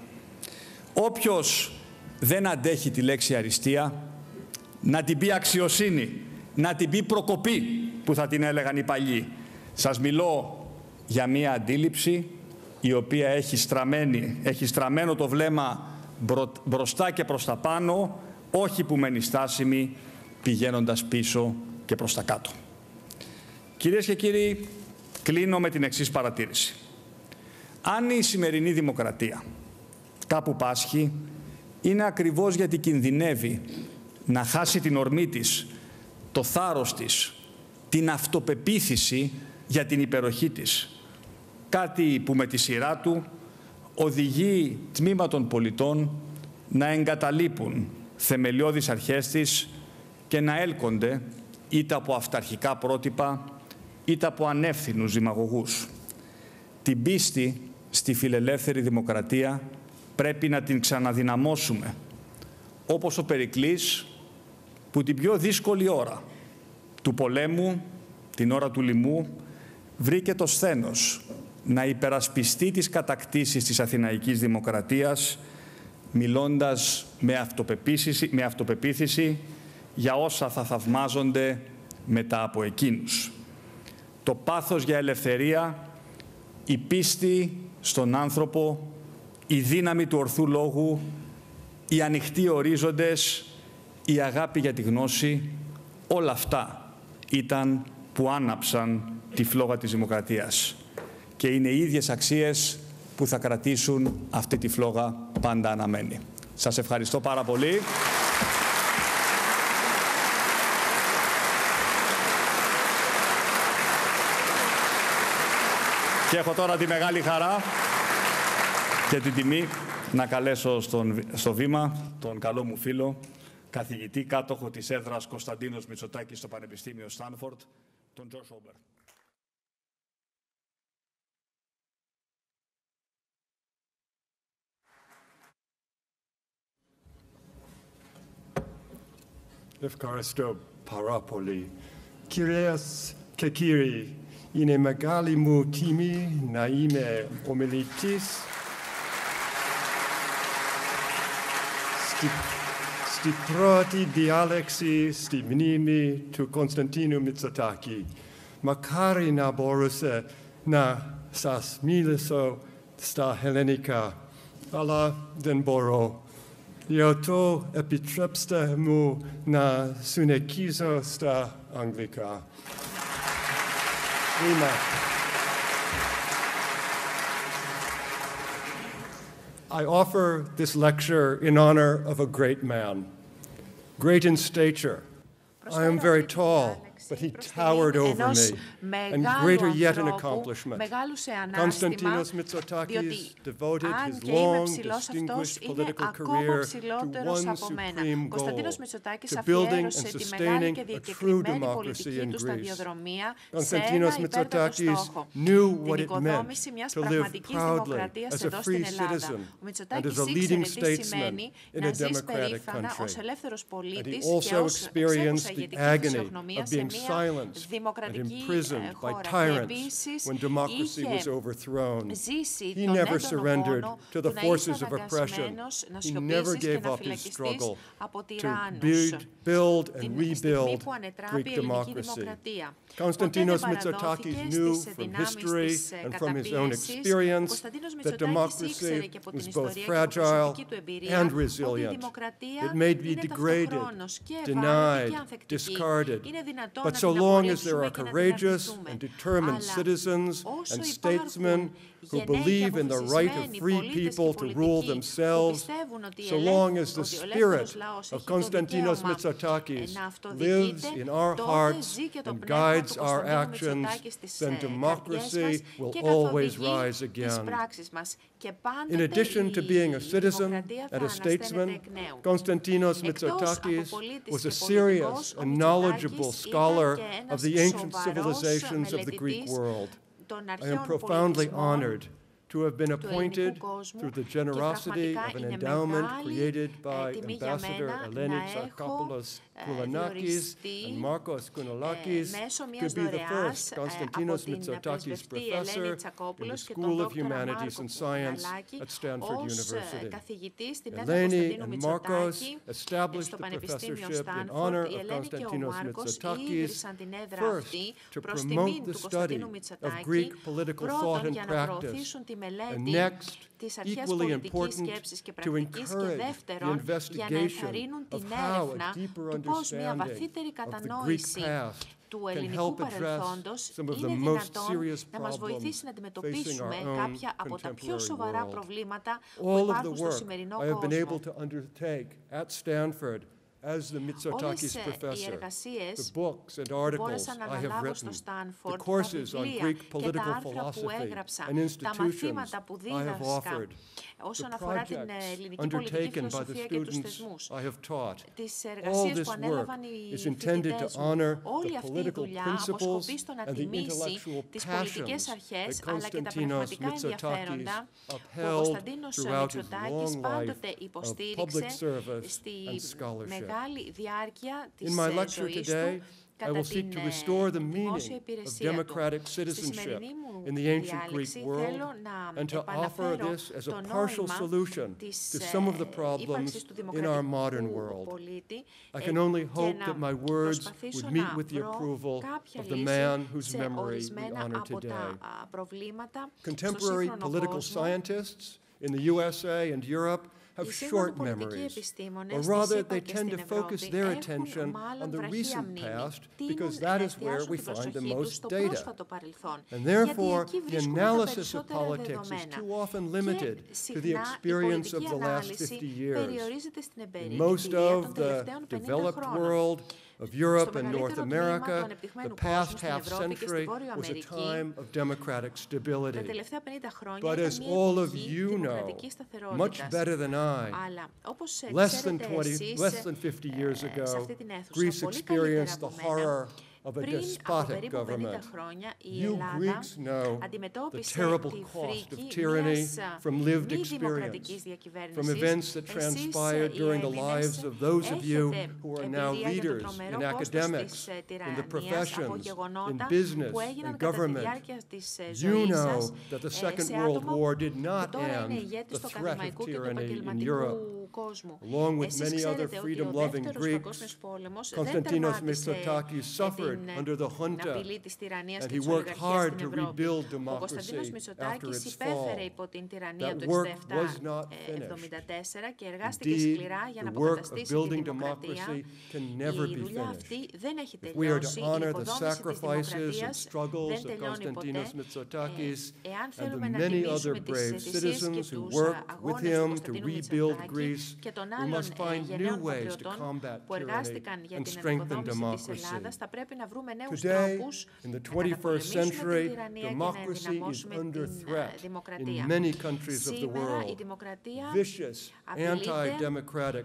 Όποιος δεν αντέχει τη λέξη αριστεία, να την πει αξιοσύνη, να την πει προκοπή, που θα την έλεγαν οι παλιοί. Σας μιλώ για μία αντίληψη η οποία έχει στραμμένο το βλέμμα μπροστά και προς τα πάνω, όχι που μένει στάσιμη, πηγαίνοντας πίσω και προς τα κάτω. Κυρίες και κύριοι, κλείνω με την εξής παρατήρηση. Αν η σημερινή δημοκρατία κάπου πάσχει, είναι ακριβώς γιατί κινδυνεύει να χάσει την ορμή της, το θάρρος της, την αυτοπεποίθηση για την υπεροχή της. Κάτι που με τη σειρά του οδηγεί τμήμα των πολιτών να εγκαταλείπουν θεμελιώδεις αρχές της και να έλκονται είτε από αυταρχικά πρότυπα είτε από ανεύθυνους δημαγωγούς. Την πίστη στη φιλελεύθερη δημοκρατία πρέπει να την ξαναδυναμώσουμε, όπως ο Περικλής που την πιο δύσκολη ώρα του πολέμου, την ώρα του λοιμού, βρήκε το σθένος να υπερασπιστεί τις κατακτήσεις της Αθηναϊκής Δημοκρατίας, μιλώντας με αυτοπεποίθηση για όσα θα θαυμάζονται μετά από εκείνους. Το πάθος για ελευθερία, η πίστη στον άνθρωπο, η δύναμη του ορθού λόγου, οι ανοιχτοί ορίζοντες, η αγάπη για τη γνώση, όλα αυτά ήταν που άναψαν τη φλόγα της δημοκρατίας. Και είναι οι ίδιες αξίες που θα κρατήσουν αυτή τη φλόγα πάντα αναμένη. Σας ευχαριστώ πάρα πολύ. Και έχω τώρα τη μεγάλη χαρά και την τιμή να καλέσω στο βήμα τον καλό μου φίλο, καθηγητή κάτοχο της έδρας Κωνσταντίνος Μητσοτάκη στο Πανεπιστήμιο Στάνφορντ, τον Τζορτζ Όμπερ. Ευχαριστώ πάρα πολύ. Κυρίες και κύριοι, είναι μεγάλη μου τιμή να είμαι ομιλητής στη πρώτη διάλεξη στη μνήμη του Κωνσταντίνου Μητσοτάκη. Μακάρι να μπορούσα να σας μιλήσω στα ελληνικά, αλλά δεν μπορώ. Γι' αυτό επιτρέψτε μου να συνεχίσω στα αγγλικά. I offer this lecture in honor of a great man, great in stature. I am very tall, but he towered over me. And greater yet an accomplishment. Konstantinos Mitsotakis devoted his long, distinguished political career to one supreme goal, to building and sustaining a true democracy in Greece. Konstantinos Mitsotakis knew what it meant to live proudly as a free citizen and as a leading statesman in a democratic country. And he also experienced the agony of being silenced and imprisoned by tyrants when democracy was overthrown. He never surrendered to the forces of oppression. He never gave up his struggle to build and rebuild Greek democracy. Konstantinos Mitsotakis knew from history and from his own experience that democracy was both fragile and resilient. It may be degraded, denied, discarded, but so long as there are courageous and determined citizens and statesmen who believe in the right of free people to rule themselves, so long as the spirit of Konstantinos Mitsotakis lives in our hearts and guides our actions, then democracy will always rise again. In addition to being a citizen and a statesman, Konstantinos Mitsotakis was a serious and knowledgeable scholar of the ancient civilizations of the Greek world. I am profoundly honored to have been appointed through the generosity of an endowment created by Ambassador Eleni Tsarkopoulos Koulanakis and Markos Kounalakis to be the first Konstantinos Mitsotakis professor in the School of Humanities and Science at Stanford University. Eleni and Markos established the professorship in honor of Konstantinos Mitsotakis, first to promote the study of Greek political thought and practice, and next, equally important, to encourage the investigation of how a deeper understanding of the Greek past can help address some of the most serious problems facing our own contemporary world. All of the work I have been able to undertake at Stanford as the Mitsotakis professor, the books and articles I have written, the courses on Greek political philosophy and institutions I have offered, the projects undertaken by the students I have taught. All this work is intended to honor the political principles and the intellectual passions that Konstantinos Mitsotakis upheld throughout his long life of public service and scholarship. In my lecture today, I will seek to restore the meaning of democratic citizenship in the ancient Greek world and to offer this as a partial solution to some of the problems in our modern world. I can only hope that my words would meet with the approval of the man whose memory we honor today. Contemporary political scientists in the USA and Europe have short memories, or rather they tend to focus their attention on the recent past because that is where we find the most data. And therefore, the analysis of politics is too often limited to the experience of the last 50 years. In most of the developed world, of Europe and North America, the past half-century was a time of democratic stability. But as all of you know, much better than I, less than 50 years ago, Greece experienced the horror of a despotic government. You Greeks know the terrible cost of tyranny from lived experience, from events that transpired during the lives of those of you who are now leaders in academics, in the professions, in business and government. You know that the Second World War did not end the threat of tyranny in Europe. Along with many other freedom-loving Greeks, Konstantinos Mitsotakis suffered under the junta, and he worked hard to rebuild democracy after its fall. That work was not finished. Indeed, the work of building democracy can never be finished. If we are to honor the sacrifices and struggles of Konstantinos Mitsotakis and the many other brave citizens who worked with him to rebuild Greece, we must find new ways to combat tyranny and strengthen democracy. να βρούμε νέους τρόπους να καταπολεμήσουμε την τυραννία και να ενδυναμώσουμε την δημοκρατία. Σήμερα η δημοκρατία απειλείται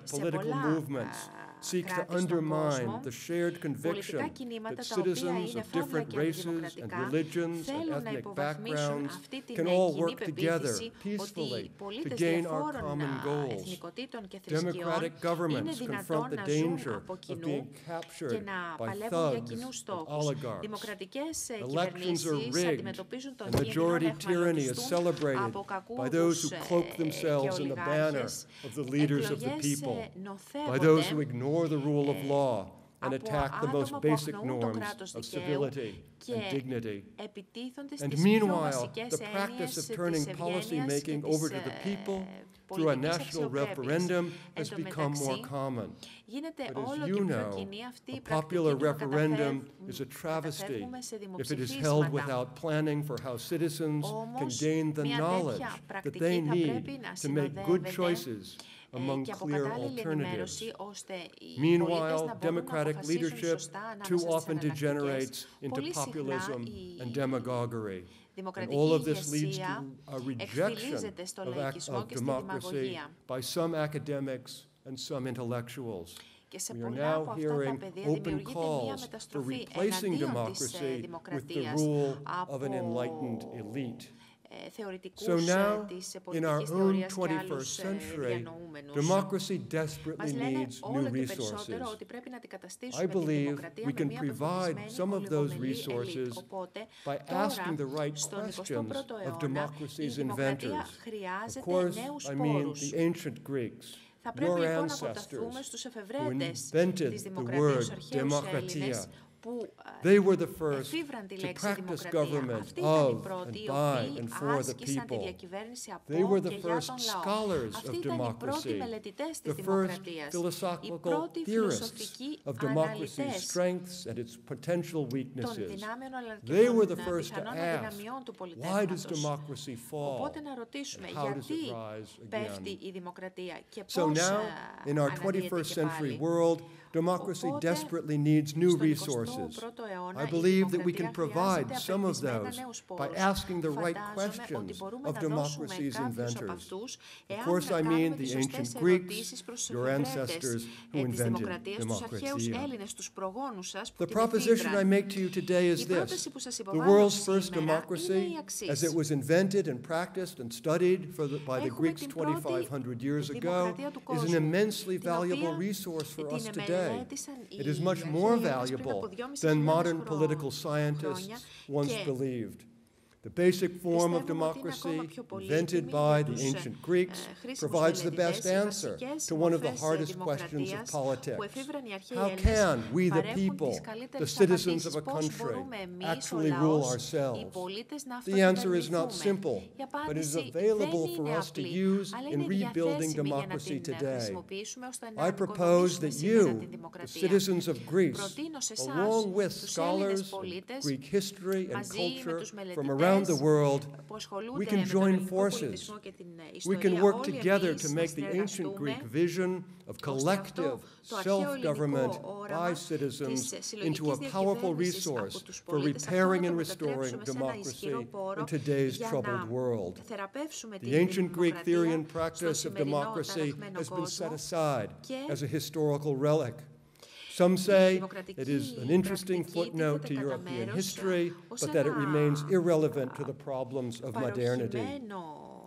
σε πολλά seek to undermine the shared conviction that citizens of different races and religions and ethnic backgrounds can all work together peacefully to gain our common goals. Democratic governments confront the danger of being captured by thugs and oligarchs. Elections are rigged, and majority tyranny is celebrated by those who cloak themselves in the banner of the leaders of the people, by those who ignore the rule of law and attack the most basic norms of civility and dignity. And meanwhile, the practice of turning policy-making over to the people through a national referendum has become more common. But as you know, a popular referendum is a travesty if it is held without planning for how citizens can gain the knowledge that they need to make good choices among clear alternatives. Meanwhile, democratic leadership too often degenerates into populism and demagoguery. And all of this leads to a rejection of democracy by some academics and some intellectuals. We are now hearing open calls for replacing democracy with the rule of an enlightened elite. So now, in our own 21st century, democracy desperately needs new resources. I believe we can provide some of those resources by asking the right questions of democracy's inventors. Of course, I mean the ancient Greeks, your ancestors who invented the word Δημοκρατία. They were the first to practice government of and by and for the people. They were the first scholars of democracy, the first philosophical theorists of democracy's strengths and its potential weaknesses. They were the first to ask, why does democracy fall and how does it rise again? So now, in our 21st century world, democracy desperately needs new resources. I believe that we can provide some of those by asking the right questions of democracy's inventors. Of course, I mean the ancient Greeks, your ancestors who invented Δημοκρατία. The proposition I make to you today is this: the world's first democracy, as it was invented and practiced and studied by the Greeks 2,500 years ago, is an immensely valuable resource for us today. It is much more valuable than modern political scientists once believed. The basic form of democracy, invented by the ancient Greeks, provides the best answer to one of the hardest questions of politics. How can we, the people, the citizens of a country, actually rule ourselves? The answer is not simple, but is available for us to use in rebuilding democracy today. I propose that you, the citizens of Greece, along with scholars of Greek history and culture from around the world, we can join forces. We can work together to make the ancient Greek vision of collective self-government by citizens into a powerful resource for repairing and restoring democracy in today's troubled world. The ancient Greek theory and practice of democracy has been set aside as a historical relic. Some say it is an interesting footnote to European history, but that it remains irrelevant to the problems of modernity.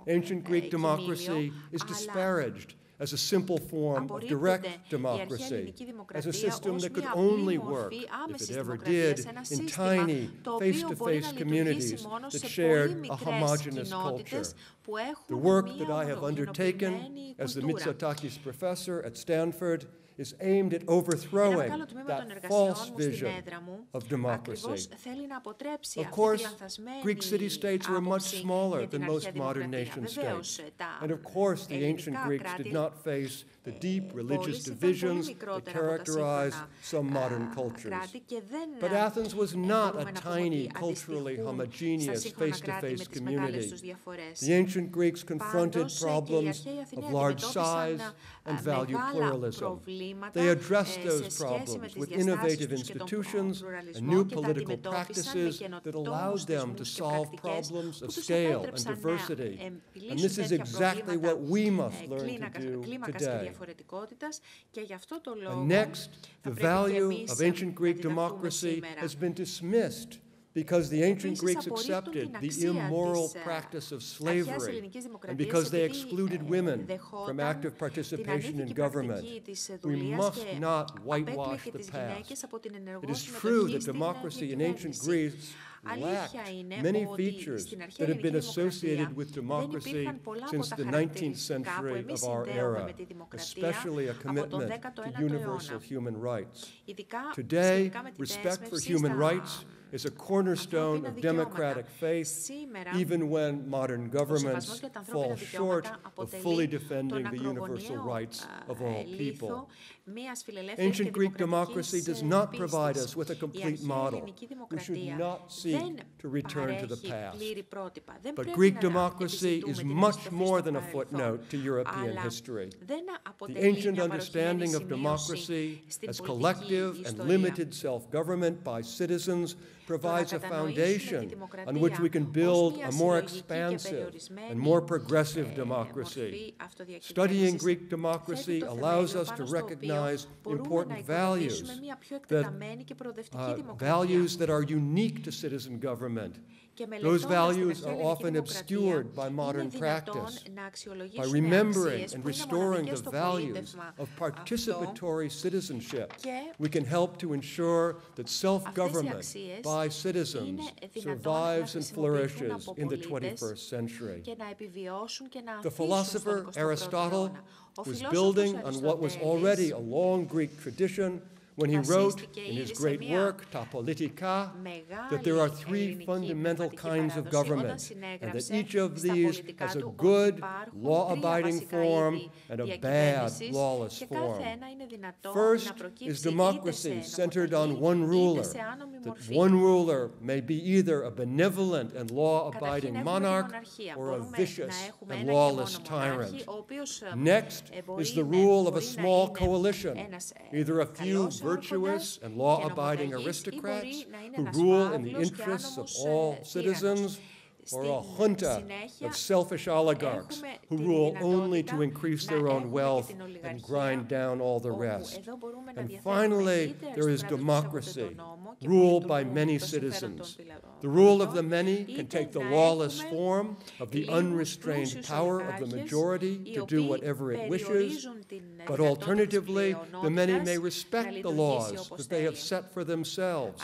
Ancient Greek democracy is disparaged as a simple form of direct democracy, as a system that could only work, if it ever did, in tiny, face-to-face communities that shared a homogeneous culture. The work that I have undertaken as the Mητσοτάκης professor at Stanford is aimed at overthrowing that false vision of democracy. Of course, Greek city-states were much smaller than most modern nation-states. And of course, the ancient Greeks did not face the deep religious divisions that characterize some modern cultures. But Athens was not a tiny, culturally homogeneous, face-to-face community. The ancient Greeks confronted problems of large size and value pluralism. they addressed those problems with innovative institutions and new political practices that allowed them to solve problems of scale and diversity. And this is exactly what we must learn to do today. And next, the value of ancient Greek democracy has been dismissed because the ancient Greeks accepted the immoral practice of slavery and because they excluded women from active participation in government. We must not whitewash the past. It is true that democracy in ancient Greece lacked many features that have been associated with democracy since the 19th century of our era, especially a commitment to universal human rights. Today, respect for human rights is a cornerstone of democratic faith, even when modern governments fall short of fully defending the universal rights of all people. Ancient Greek democracy does not provide us with a complete model. We should not seek to return to the past. But Greek democracy is much more than a footnote to European history. The ancient understanding of democracy as collective and limited self-government by citizens provides a foundation on which we can build a more expansive and more progressive democracy. Studying Greek democracy allows us to recognize important values that are unique to citizen government. Those values are often obscured by modern practice. By remembering and restoring the values of participatory citizenship, we can help to ensure that self-government by citizens survives and flourishes in the 21st century. The philosopher Aristotle was building on what was already a long Greek tradition when he wrote in his great work, Ta Politika, that there are three fundamental kinds of government, and that each of these has a good, law-abiding form and a bad, lawless form. First is democracy centered on one ruler, that one ruler may be either a benevolent and law-abiding monarch or a vicious and lawless tyrant. Next is the rule of a small coalition, either a few virtuous and law-abiding aristocrats who rule in the interests of all citizens, or a junta of selfish oligarchs who rule only to increase their own wealth and grind down all the rest. And finally, there is democracy, ruled by many citizens. The rule of the many can take the lawless form of the unrestrained power of the majority to do whatever it wishes, but alternatively, the many may respect the laws that they have set for themselves,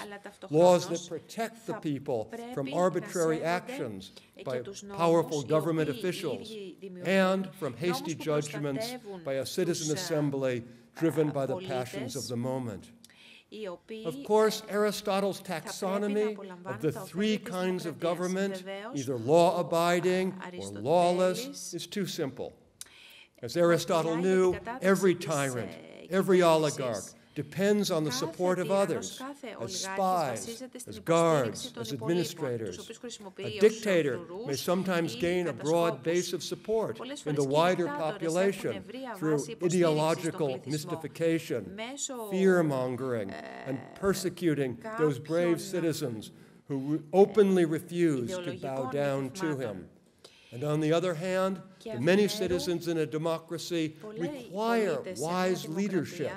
laws that protect the people from arbitrary actions by powerful government officials and from hasty judgments by a citizen assembly driven by the passions of the moment. Of course, Aristotle's taxonomy of the three kinds of government, either law-abiding or lawless, is too simple. As Aristotle knew, every tyrant, every oligarch, depends on the support of others, as spies, as guards, as administrators. A dictator may sometimes gain a broad base of support in the wider population through ideological mystification, fear-mongering, and persecuting those brave citizens who openly refuse to bow down to him. And on the other hand, the many citizens in a democracy require wise leadership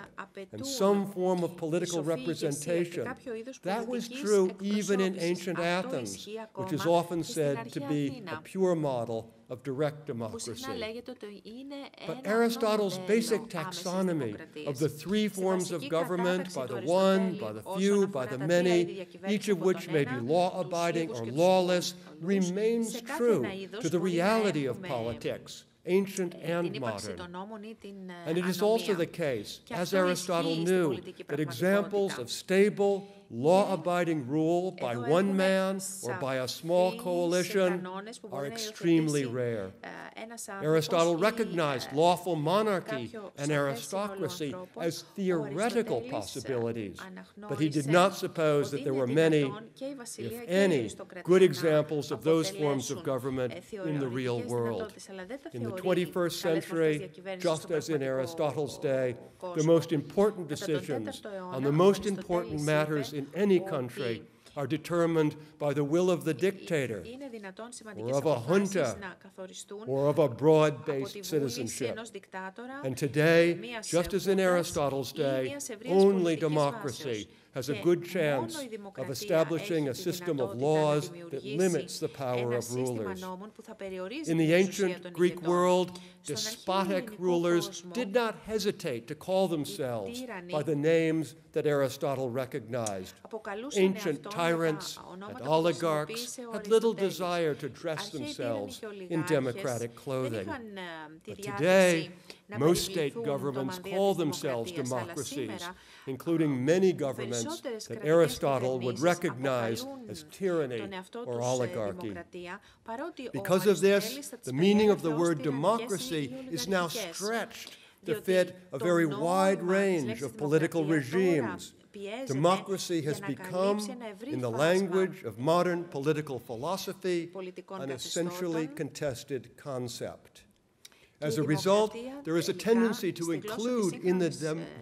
and some form of political representation. That was true even in ancient Athens, which is often said to be a pure model of direct democracy. But Aristotle's basic taxonomy of the three forms of government, by the one, by the few, by the many, each of which may be law-abiding or lawless, remains true to the reality of politics, ancient and modern. And it is also the case, as Aristotle knew, that examples of stable, law-abiding rule by one man or by a small coalition are extremely rare. Aristotle recognized lawful monarchy and aristocracy as theoretical possibilities, but he did not suppose that there were many, if any, good examples of those forms of government in the real world. In the 21st century, just as in Aristotle's day, the most important decisions on the most important matters in any country are determined by the will of the dictator, or of a junta, or of a broad-based citizenship. And today, just as in Aristotle's day, only democracy has a good chance of establishing a system of laws that limits the power of rulers. In the ancient Greek world, despotic rulers did not hesitate to call themselves by the names that Aristotle recognized. Ancient tyrants and oligarchs had little desire to dress themselves in democratic clothing. But today, most state governments call themselves democracies, including many governments that Aristotle would recognize as tyranny or oligarchy. Because of this, the meaning of the word democracy is now stretched to fit a very wide range of political regimes. Democracy has become, in the language of modern political philosophy, an essentially contested concept. As a result, there is a tendency to include in the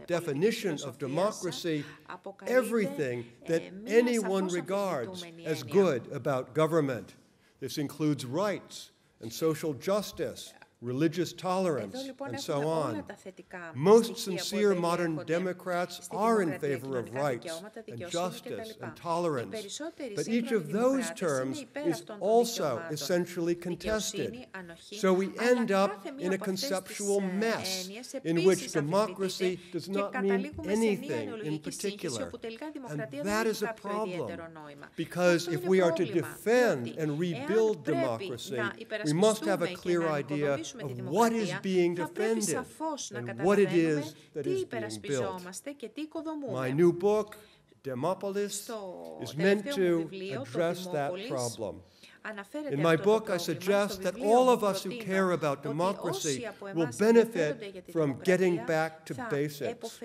definition of democracy everything that anyone regards as good about government. This includes rights and social justice, religious tolerance, and so on. Most sincere modern Democrats are in favor of rights and justice and tolerance, but each of those terms is also essentially contested. So we end up in a conceptual mess in which democracy does not mean anything in particular. And that is a problem, because if we are to defend and rebuild democracy, we must have a clear idea of what is being defended and what it is that is being built. My new book, Demopolis, is meant to address that problem. In my book, I suggest that all of us who care about democracy will benefit from getting back to basics.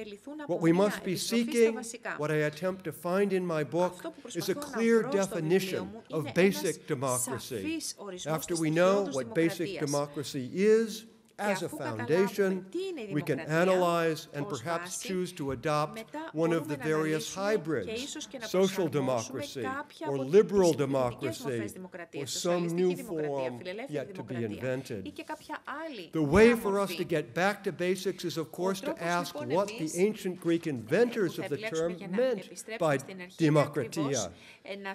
What we must be seeking, what I attempt to find in my book, is a clear definition of basic democracy. After we know what basic democracy is, as a foundation, we can analyze and perhaps choose to adopt one of the various hybrids, social democracy or liberal democracy, or some new form yet to be invented. The way for us to get back to basics is, of course, to ask what the ancient Greek inventors of the term meant by Δημοκρατία,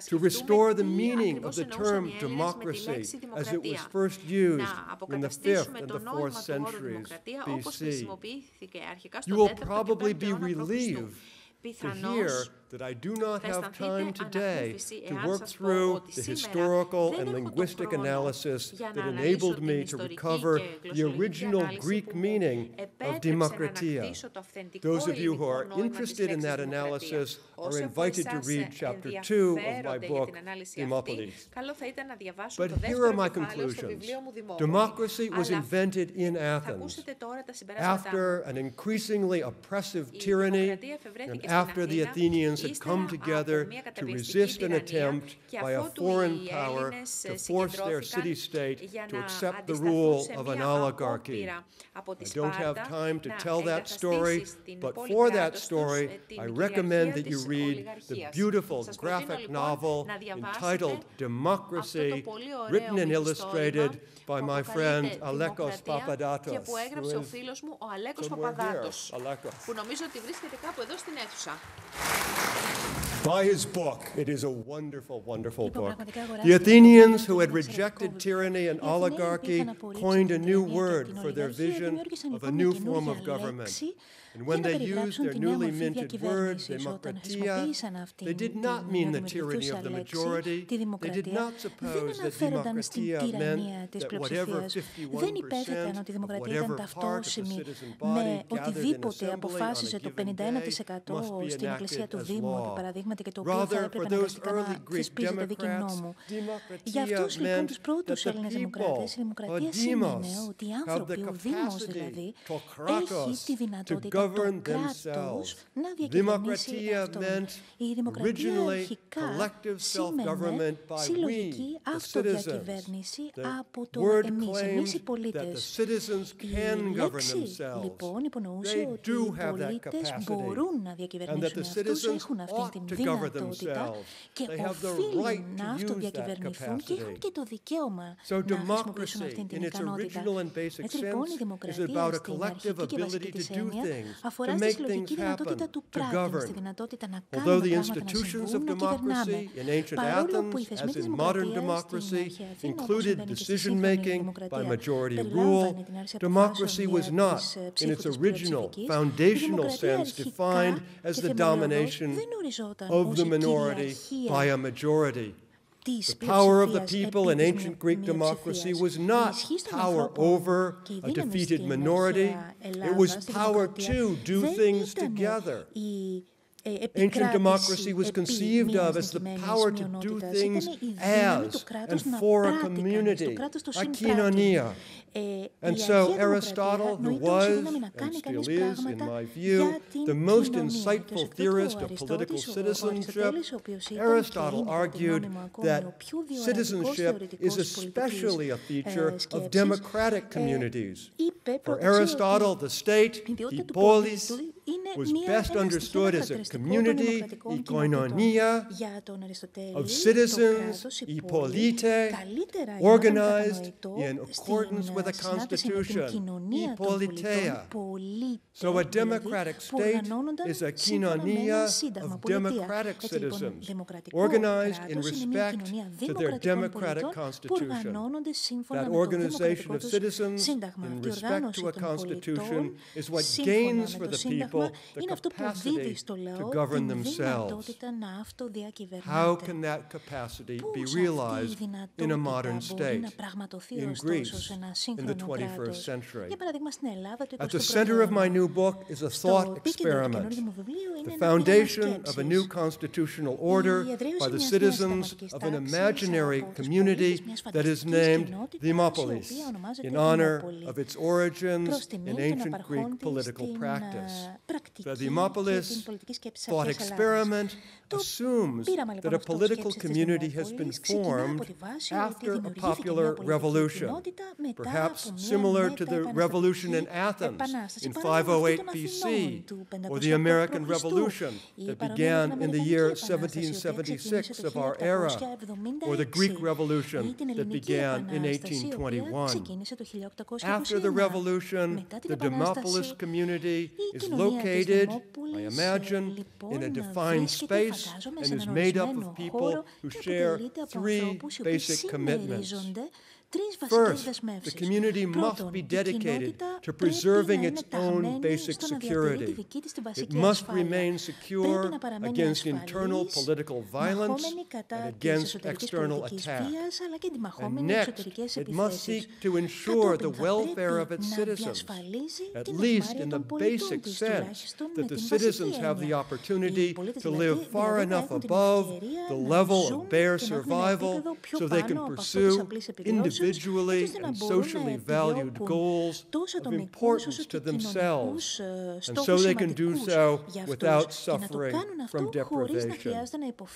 to restore the meaning of the term democracy as it was first used in the 5th and the 4th centuries BC. You will probably be relieved to hear that I do not have time today to work through the historical and linguistic analysis that enabled me to recover the original Greek meaning of Δημοκρατία. Those of you who are interested in that analysis are invited to read chapter 2 of my book, Demopolis. But here are my conclusions. Democracy was invented in Athens after an increasingly oppressive tyranny and after the Athenians had come together to resist an attempt by a foreign power to force their city-state to accept the rule of an oligarchy. I don't have time to tell that story, but for that story, I recommend that you read the beautiful graphic novel entitled Democracy, written and illustrated by my friend Alekos Papadatos, who is somewhere there. Alekos. By his book, it is a wonderful, wonderful book. The Athenians, who had rejected tyranny and oligarchy, coined a new word for their vision of a new form of government. And when they used their newly minted word, Δημοκρατία, they did not mean the tyranny of the majority. They did not suppose that Δημοκρατία meant that whatever 51% of whatever part of the citizen body gathered in assembly on a given day must be enacted as law. Rather, for those early Greek Democrats, Δημοκρατία meant that the people, ο Δήμος, have the capacity, το κράτος, to govern themselves. Δημοκρατία meant originally collective self-government by we, the citizens. The word claimed that the citizens can govern themselves. They do have that capacity, and that the citizens ought to govern themselves. They have the right to use that capacity. So democracy, in its original and basic sense, is about a collective ability to do things, to make things happen, to govern. Although the institutions of democracy in ancient Athens, as in modern democracy, included decision-making by majority rule, democracy was not, in its original, foundational sense, defined as the domination of the minority by a majority. The power of the people in ancient Greek democracy was not power over a defeated minority. It was power to do things together. Ancient democracy was conceived of as the power to do things as and for a community, a κοινωνία. And so Aristotle, who was, and still is, in my view, the most insightful theorist of political citizenship, Aristotle argued that citizenship is especially a feature of democratic communities. For Aristotle, the state, the polis, was best understood as a community, η κοινωνία, of citizens, η πολίτε, organized in accordance with a constitution, η πολιτεία. So a democratic state is a κοινωνία of democratic citizens, organized in respect to their democratic constitution. That organization of citizens in respect to a constitution is what gains for the people the capacity to govern themselves. How can that capacity be realized in a modern state, in Greece, in the 21st century? At the center of my new book is a thought experiment, the foundation of a new constitutional order by the citizens of an imaginary community that is named Ιδρύματος, in honor of its origins in ancient Greek political practice. The Ιδρύματος thought experiment assumes that a political community has been formed after a popular revolution, perhaps similar to the revolution in Athens in 508 BC, or the American Revolution that began in the year 1776 of our era, or the Greek Revolution that began in 1821. After the revolution, the Ιδρύματος community is located, I imagine, in a defined space and is made up of people who share three basic commitments. First, the community must be dedicated to preserving its own basic security. It must remain secure against internal political violence and against external attack. And next, it must seek to ensure the welfare of its citizens, at least in the basic sense that the citizens have the opportunity to live far enough above the level of bare survival so they can pursue individually and socially valued goals of importance to themselves, and so they can do so without suffering from deprivation.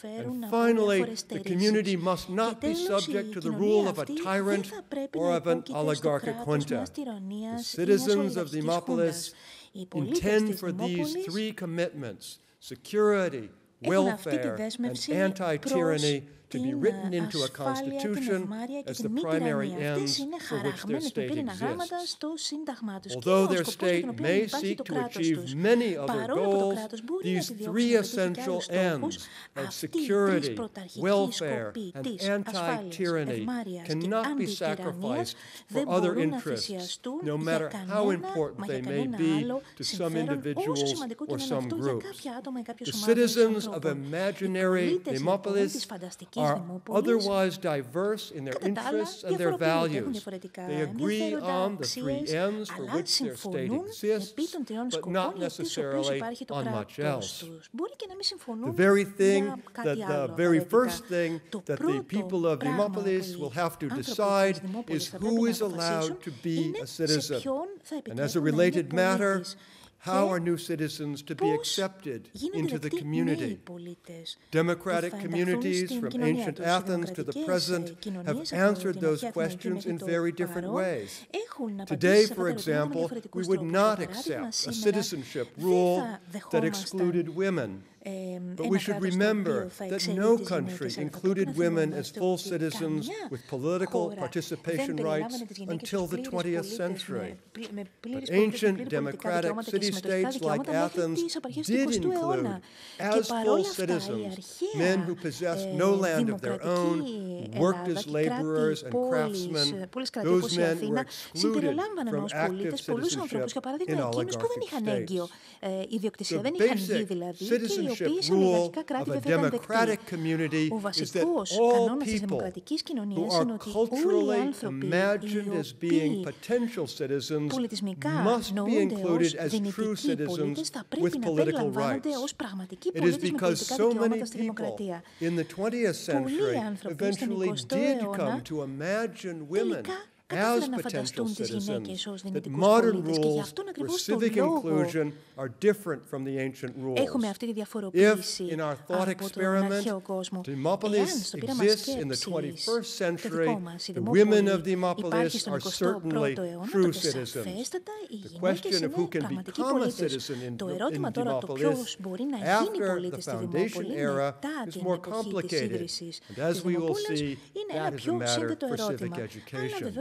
And finally, the community must not be subject to the rule of a tyrant or of an oligarchic junta. The citizens of Ιδρύματος intend for these three commitments, security, welfare, and anti-tyranny, to be written into a constitution as the primary ends for which their state exists. Although their state may seek to achieve many other goals, these three essential ends of security, welfare, and anti-tyranny cannot be sacrificed for other interests, no matter how important they may be to some individuals or some groups. The citizens of imaginary Ιδρύματος are otherwise diverse in their interests and their values. They agree on the three ends for which their state exists, but not necessarily on much else. The very first thing that the people of Ιδρύματος will have to decide is who is allowed to be a citizen. And as a related matter, How are new citizens to be accepted into the community? Democratic communities from ancient Athens to the present have answered those questions in very different ways. Today, for example, we would not accept a citizenship rule that excluded women. But we should remember that no country included women as full citizens with political participation rights until the 20th century. But ancient democratic city-states like Athens did include as full citizens men who possessed no land of their own, worked as laborers and craftsmen. Those men were excluded from active citizenship in oligarchic states. The basic citizenship rule of a democratic community is that all people who are culturally imagined as being potential citizens must be included as true citizens with political rights. It is because so many people in the 20th century eventually did come to imagine women as potential citizens, that modern rules for civic inclusion are different from the ancient rules. If, in our thought experiment, Demopolis exists in the 21st century, the women of Demopolis are certainly true citizens. The question of who can become a citizen in Demopolis after the Foundation era is more complicated. And as we will see, that is a matter for civic education.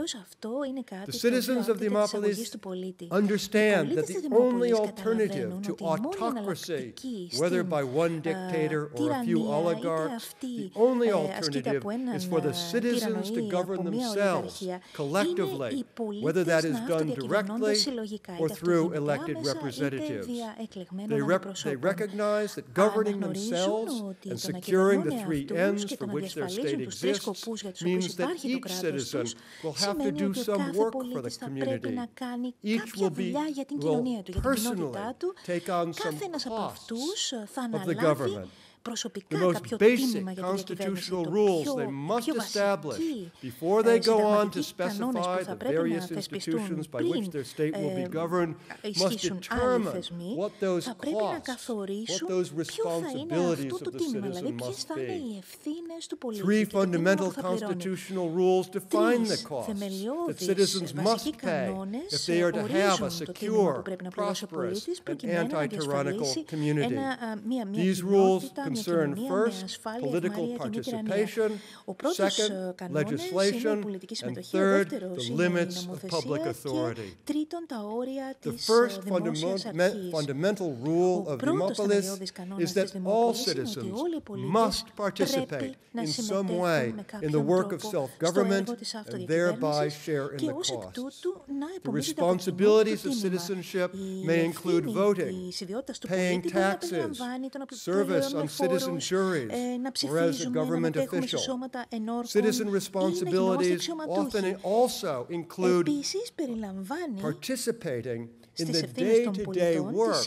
The citizens of Demopolis understand that the only alternative to autocracy, whether by one dictator or a few oligarchs, the only alternative is for the citizens to govern themselves collectively, whether that is done directly or through elected representatives. They recognize that governing themselves and securing the three ends for which their state exists means that each citizen will have to do some work for the community. Each will personally take on some costs of the government. The most basic constitutional rules they must establish before they go on to specify the various institutions by which their state will be governed must determine what those costs, what those responsibilities of the citizen must be. Three fundamental constitutional rules define the costs that citizens must pay if they are to have a secure, prosperous, and anti-tyrannical community. These rules concern first political participation, second legislation, and third the limits of public authority. The first fundamental rule of Demopolis is that all citizens must participate in some way in the work of self-government and thereby share in the costs. The responsibilities of citizenship may include voting, paying taxes, service on citizen juries, or as a government official. Citizen responsibilities often also include participating in the day-to-day work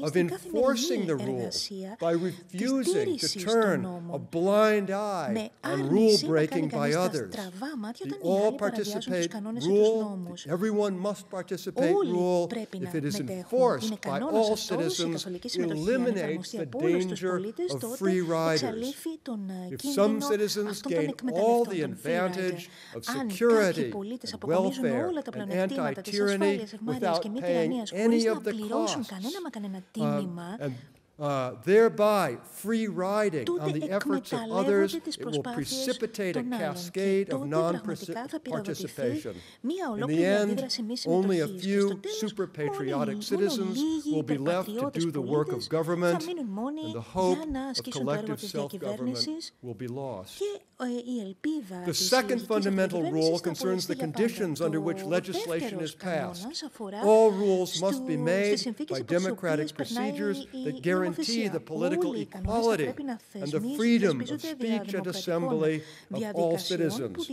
of enforcing the rules by refusing to turn a blind eye on rule-breaking by others. The all-participate rule, the everyone must participate rule, if it is enforced by all citizens, eliminates the danger of free riders. If some citizens gain all the advantage of security, and welfare, and anti-tyranny without paying any of the costs, thereby free riding on the efforts of others, it will precipitate a cascade of non-participation. In the end, only a few super-patriotic citizens will be left to do the work of government, and the hope of collective self-government will be lost. The second fundamental rule concerns the conditions under which legislation is passed. All rules must be made by democratic procedures that guarantee the political equality and the freedom of speech and assembly of all citizens.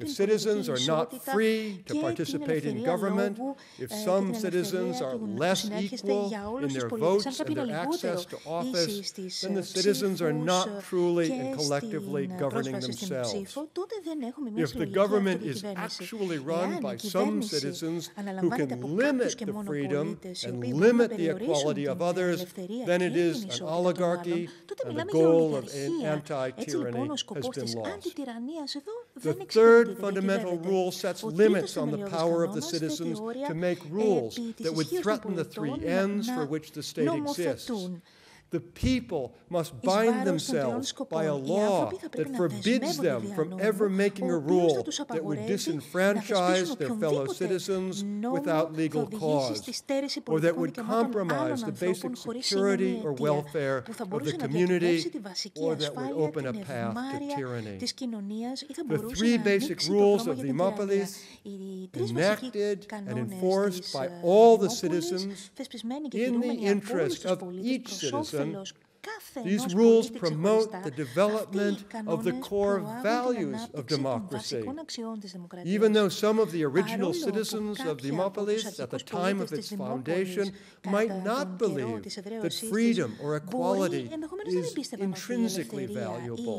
If citizens are not free to participate in government, if some citizens are less equal in their votes and their access to office, then the citizens are not truly and collectively governing πρόσβαση στην ψήφο, τότε δεν έχουμε μια συλλογική αυτοδιακυβέρνηση. Εάν η κυβέρνηση αναλαμβάνεται από κάποιους και μόνο πολίτες, οι οποίοι μπορούν να περιορίσουν την ελευθερία και την ισότητα των άλλων, τότε μιλάμε για ολιγαρχία. Έτσι λοιπόν ο σκοπός της αντιτυραννίας εδώ δεν εξυπηρετείται, δεν κυβεύεται. Ο τρίτος θεμελιώδης κανόνας θέτει όρια επί της ισχύως των πολιτών να νομοθετούν. The people must bind themselves by a law that forbids them from ever making a rule that would disenfranchise their fellow citizens without legal cause, or that would compromise the basic security or welfare of the community, or that would open a path to tyranny. The three basic rules of Δημόπολης, enacted and enforced by all the citizens in the interest of each citizen. These rules promote the development of the core values of democracy. Even though some of the original citizens of Δημόπολης at the time of its foundation might not believe that freedom or equality is intrinsically valuable,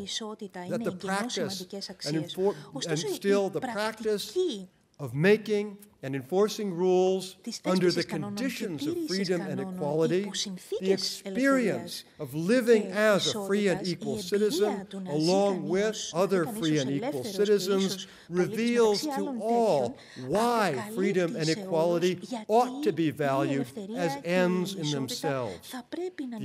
that the practice and still the practice of making and enforcing rules under the conditions of freedom and equality, the experience of living as a free and equal citizen along with other free and equal citizens reveals to all why freedom and equality ought to be valued as ends in themselves.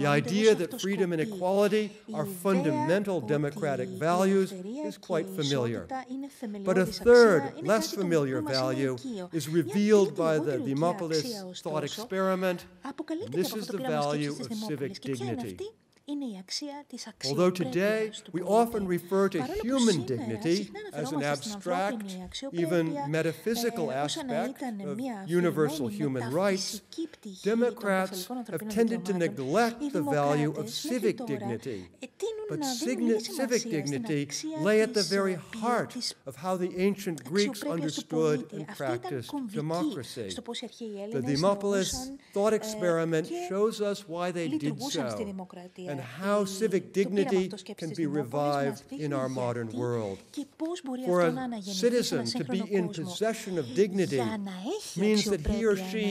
The idea that freedom and equality are fundamental democratic values is quite familiar. But a third, less familiar value is revealed by the Δημόπολης thought experiment. This is the value of civic dignity. Although today we often refer to human dignity as an abstract, even metaphysical aspect of universal human rights, Democrats have tended to neglect the value of civic dignity. But civic dignity lay at the very heart of how the ancient Greeks understood and practiced democracy. The Δημόπολης thought experiment shows us why they did so, and how civic dignity can be revived in our modern world. For a citizen to be in possession of dignity means that he or she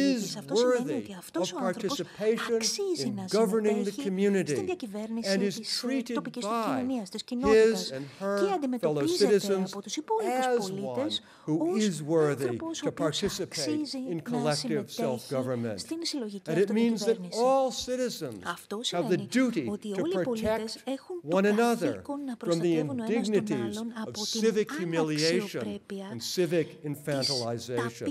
is worthy of participation in governing the community and is treated by his and her fellow citizens as one who is worthy to participate in collective self-government. And it means that all citizens have the duty to protect one another from the indignities of civic humiliation and civic infantilization.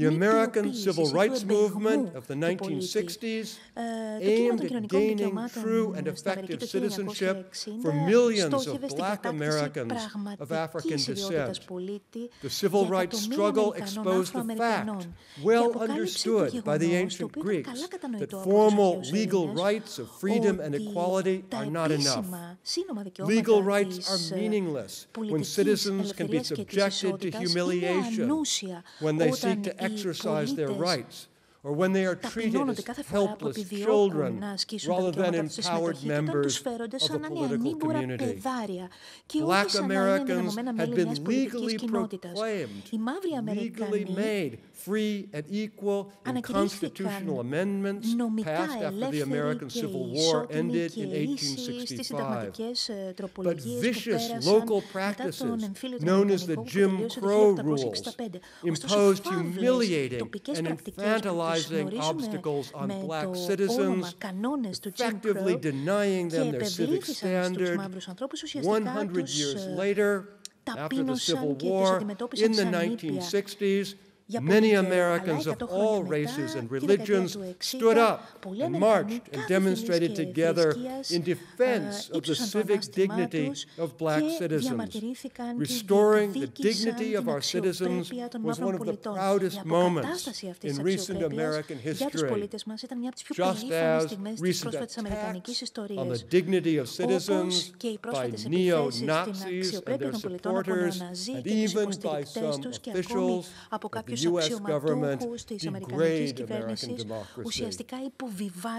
The American civil rights movement of the 1960s aimed at gaining true and effective citizenship for millions of Black Americans of African descent. The civil rights struggle exposed the fact, well understood by the ancient Greeks, that formal legal rights of freedom and equality are not enough. Legal rights are meaningless when citizens can be subjected to humiliation when they seek to exercise their rights, or when they are treated as helpless children rather than empowered members of a political community. Black Americans had been legally proclaimed, legally made free and equal in constitutional amendments passed after the American Civil War ended in 1865. But vicious local practices, known as the Jim Crow rules, imposed humiliating and infantilizing obstacles on Black citizens, effectively denying them their civic standard. 100 years later, after the Civil War, in the 1960s, many Americans of all races and religions stood up and marched and demonstrated together in defense of the civic dignity of Black citizens. Restoring the dignity of our citizens was one of the proudest moments in recent American history, just as recent attacks on the dignity of citizens by neo-Nazis and their supporters, and even by some officials of the U.S. government degrade American democracy.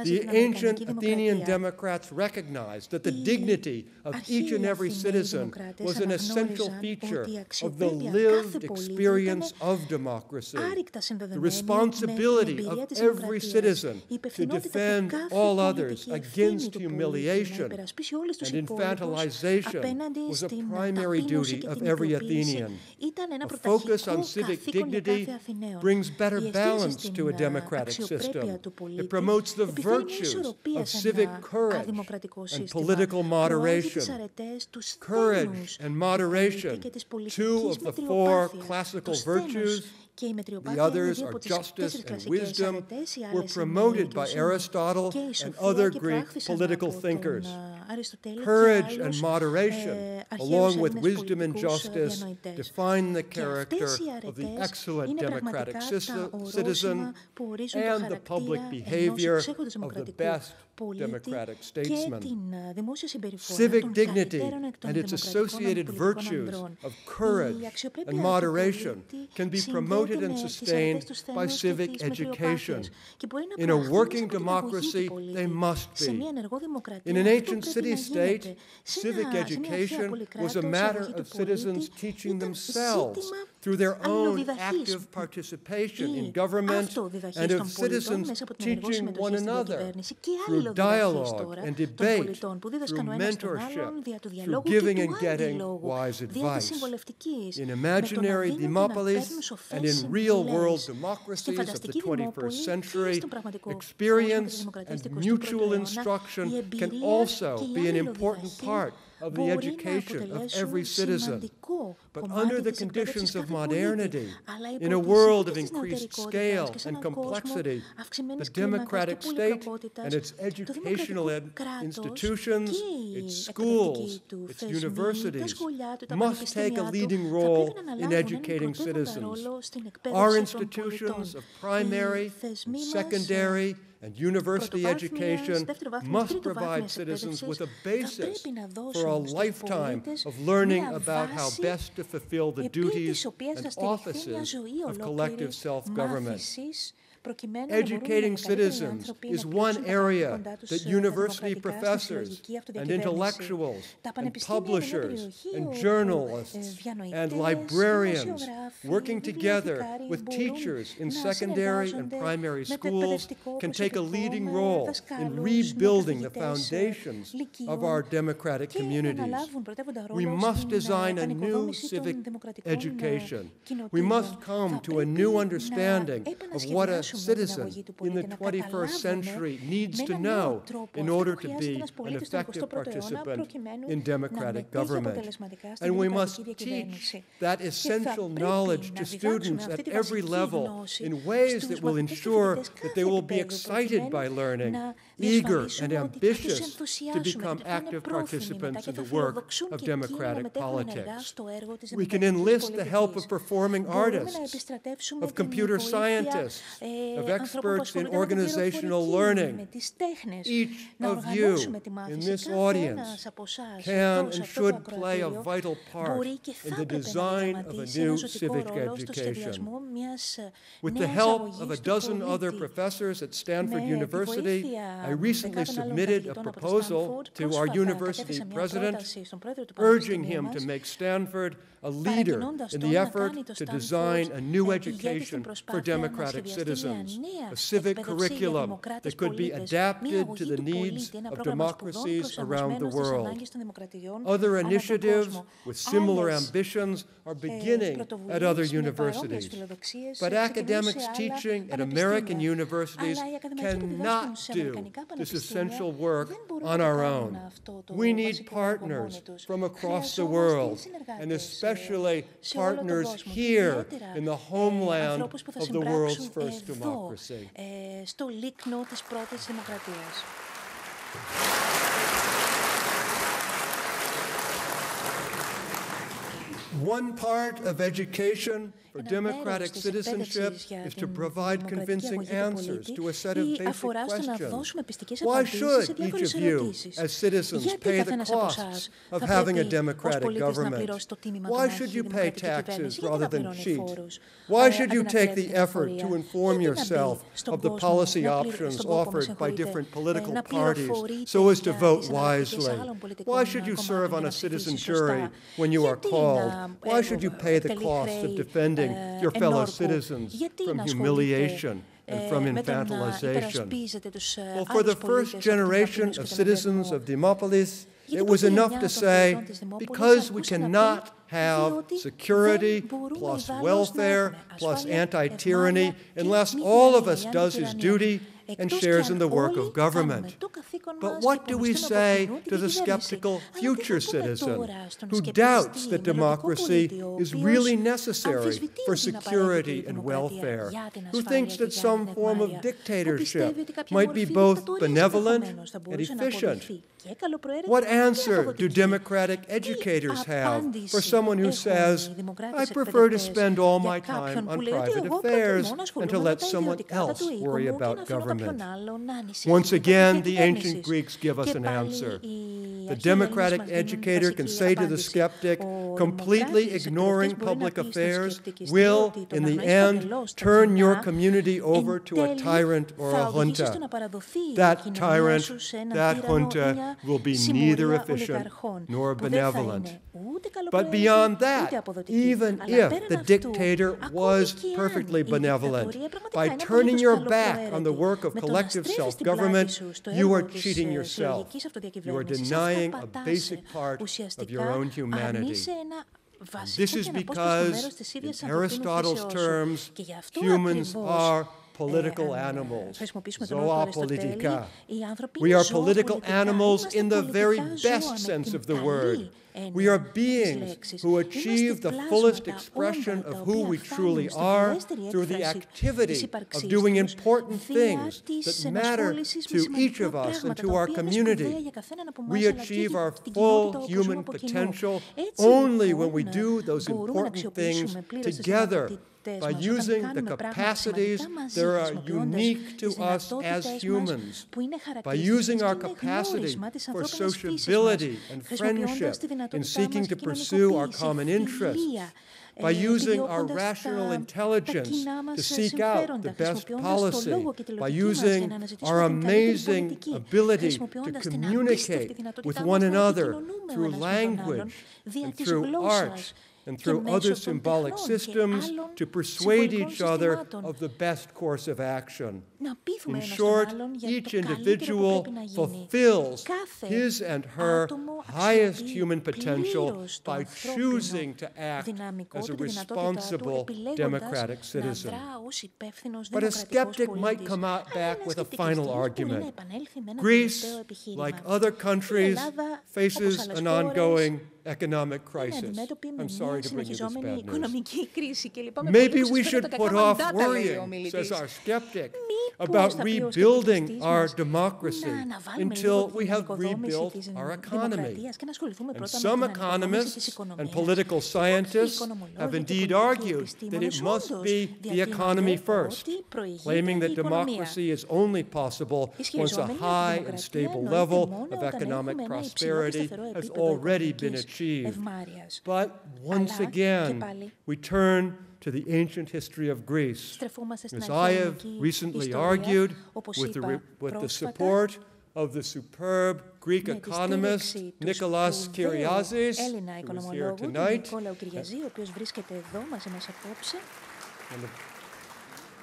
The ancient Athenian Democrats recognized that the dignity of each and every citizen was an essential feature of the lived experience of democracy. The responsibility of every citizen to defend all others against humiliation and infantilization was a primary duty of every Athenian. A focus on civic dignity brings better balance to a democratic system. It promotes the virtues of civic courage and political moderation. Courage and moderation, two of the four classical virtues, the others are justice and wisdom, were promoted by Aristotle and other Greek political thinkers. Courage and moderation, along with wisdom and justice, define the character of the excellent democratic citizen and the public behavior of the best democratic statesman. Civic dignity and its associated virtues of courage and moderation can be promoted and sustained by civic education. In a working democracy, they must be. In an ancient city-state, civic education was a matter of citizens teaching themselves through their own active participation in government and of citizens teaching one another through dialogue and debate, through mentorship, through giving and getting wise advice. In imaginary demopolis and in real-world democracies of the 21st century, experience and mutual instruction can also be an important part of the education of every citizen. But under the conditions of modernity, in a world of increased scale and complexity, the democratic state and its educational institutions, its schools, its universities, must take a leading role in educating citizens. Our institutions of primary, secondary, and university education must provide citizens with a basis for a lifetime of learning about how best to fulfill the duties and offices of collective self-government. Educating citizens is one area that university professors and intellectuals and publishers and journalists and librarians working together with teachers in secondary and primary schools can take a leading role in rebuilding the foundations of our democratic communities. We must design a new civic education. We must come to a new understanding of what a citizen in the 21st century needs to know in order to be an effective participant in democratic government. And we must teach that essential knowledge to students at every level in ways that will ensure that they will be excited by learning, eager and ambitious to become active participants in the work of democratic politics. We can enlist the help of performing artists, of computer scientists, of experts in organizational learning. Each of you in this audience can and should play a vital part in the design of a new civic education. With the help of a dozen other professors at Stanford University, I recently submitted a proposal to our university president, urging him to make Stanford a leader in the effort to design a new education for democratic citizens, a civic curriculum that could be adapted to the needs of democracies around the world. Other initiatives with similar ambitions are beginning at other universities. But academics teaching at American universities cannot do this essential work on our own. We need partners from across the world, and especially partners here in the homeland of the world's first democracy. Στο λίκνο της πρώτης δημοκρατίας. one part of education for democratic citizenship is to provide convincing answers to a set of basic questions. Why should each of you, as citizens, pay the costs of having a democratic government? Why should you pay taxes rather than cheat? Why should you take the effort to inform yourself of the policy options offered by different political parties so as to vote wisely? Why should you serve on a citizen jury when you are called? Why should you pay the cost of defending your fellow citizens from humiliation and from infantilization? Well, for the first generation of citizens of Demopolis, it was enough to say, because we cannot have security plus welfare plus anti-tyranny unless all of us does his duty and shares in the work of government. But what do we say to the skeptical future citizen who doubts that democracy is really necessary for security and welfare, who thinks that some form of dictatorship might be both benevolent and efficient? What answer do democratic educators have for someone who says, I prefer to spend all my time on private affairs and to let someone else worry about government? Once again, the ancient Greeks give us an answer. The democratic educator can say to the skeptic, completely ignoring public affairs will, in the end, turn your community over to a tyrant or a junta. That tyrant, that junta, will be neither efficient nor benevolent. But beyond that, even if the dictator was perfectly benevolent, by turning your back on the work of collective self-government, you are cheating yourself. You are denying a basic part of your own humanity. This is because, in Aristotle's terms, humans are political animals, zoa politica. We are political animals in the very best sense of the word. We are beings who achieve the fullest expression of who we truly are through the activity of doing important things that matter to each of us and to our community. We achieve our full human potential only when we do those important things together, by using the capacities that are unique to us as humans, by using our capacity for sociability and friendship in seeking to pursue our common interests, by using our rational intelligence to seek out the best policy, by using our amazing ability to communicate with one another through language and through art, and through other symbolic systems to persuade each other of the best course of action. In short, each individual fulfills his and her highest human potential by choosing to act as a responsible democratic citizen. But a skeptic might come out back with a final argument. Greece, like other countries, faces an ongoing economic crisis. I'm sorry to bring you this bad news. Maybe we should put off worrying, says our skeptic, about rebuilding our democracy until we have rebuilt our economy. And some economists and political scientists have indeed argued that it must be the economy first, claiming that democracy is only possible once a high and stable level of economic prosperity has already been achieved. But once again, we turn to the ancient history of Greece. As I have recently argued, with the support of the superb Greek economist Nicholas Kyriazis, who is here tonight,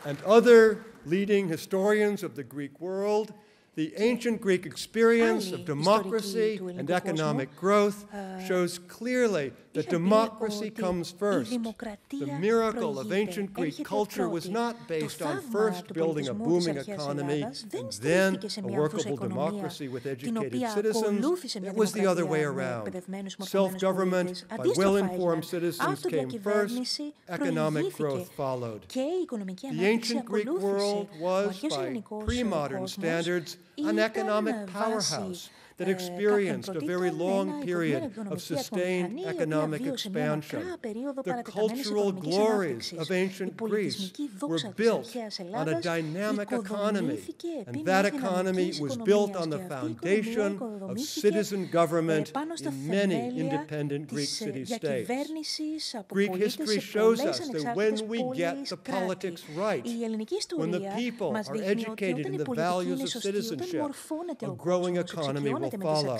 and other leading historians of the Greek world, the ancient Greek experience of democracy and economic growth shows clearly that democracy comes first. The miracle of ancient Greek culture was not based on first building a booming economy and then a workable democracy with educated citizens. It was the other way around. Self-government by well-informed citizens came first, economic growth followed. The ancient Greek world was, by pre-modern standards, an economic powerhouse. that experienced a very long period of sustained economic expansion. The cultural glories of ancient Greece were built on a dynamic economy, and that economy was built on the foundation of citizen government in many independent Greek city-states. Greek history shows us that when we get the politics right, when the people are educated in the values of citizenship, a growing economy will follow.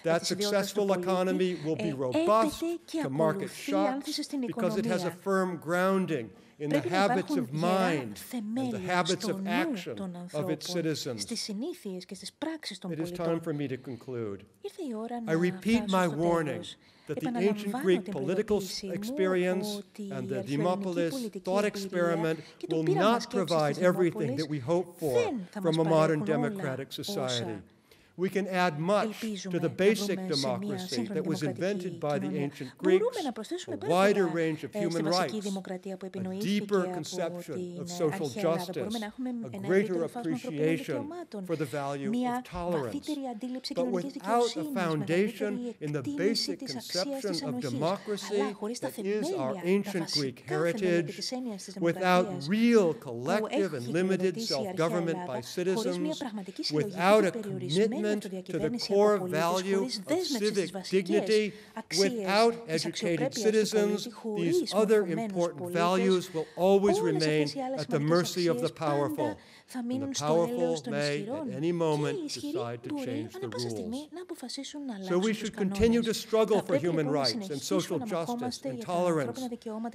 That successful economy will be robust to market shocks because it has a firm grounding in the habits of mind and the habits of action of its citizens. It is time for me to conclude. I repeat my warning that the ancient Greek political experience and the Demopolis thought experiment will not provide everything that we hope for from a modern democratic society. We can add much to the basic democracy that was invented by the ancient Greeks, a wider range of human rights, a deeper conception of social justice, a greater appreciation for the value of tolerance. But without a foundation in the basic conception of democracy that is our ancient Greek heritage, without real collective and limited self-government by citizens, without a commitment to the core value of civic dignity, without educated citizens, these other important values will always remain at the mercy of the powerful. And the powerful may at any moment decide to change the rules. So we should continue to struggle for human rights and social justice and tolerance.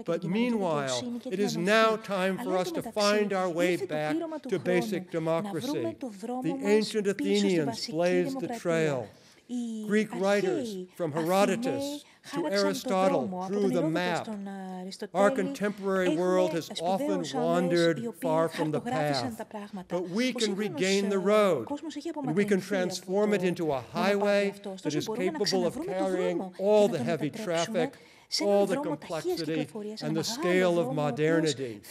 But meanwhile, it is now time for us to find our way back to basic democracy. The ancient Athenians blazed the trail. Greek writers, from Herodotus to Aristotle, drew the map. Our contemporary world has often wandered far from the path, but we can regain the road, and we can transform it into a highway that is capable of carrying all the heavy traffic, all the complexity and the scale of modernity.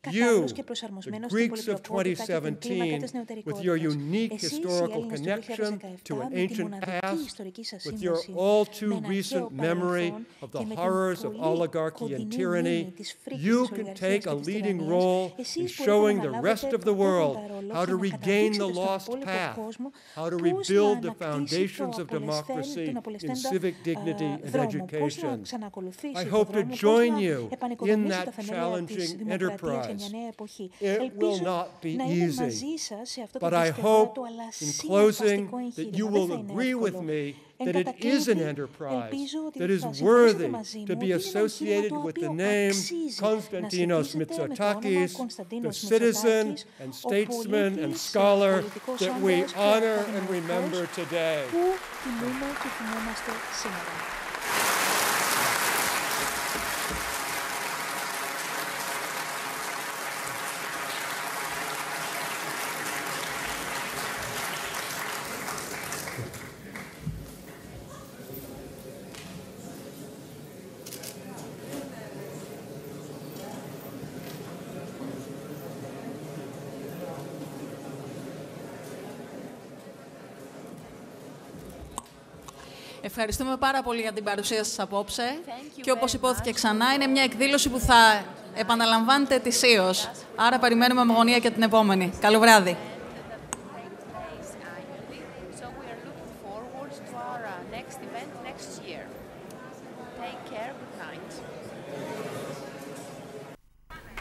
You, the Greeks of 2017, with your unique historical connection to an ancient past, with your all too recent memory of the horrors of oligarchy and tyranny, you can take a leading role in showing the rest of the world how to regain the lost path, how to rebuild the foundations of democracy in civic dignity and education. I hope to join you in that challenging enterprise. It will not be easy, but I hope, in closing, that you will agree with me that it is an enterprise that is worthy to be associated with the name Konstantinos Mitsotakis, the citizen and statesman and scholar that we honor and remember today. Ευχαριστούμε πάρα πολύ για την παρουσία σας απόψε. Και όπως υπόθηκε ξανά, είναι μια εκδήλωση που θα επαναλαμβάνεται ετησίως. Άρα περιμένουμε με αγωνία και την επόμενη. Καλό βράδυ.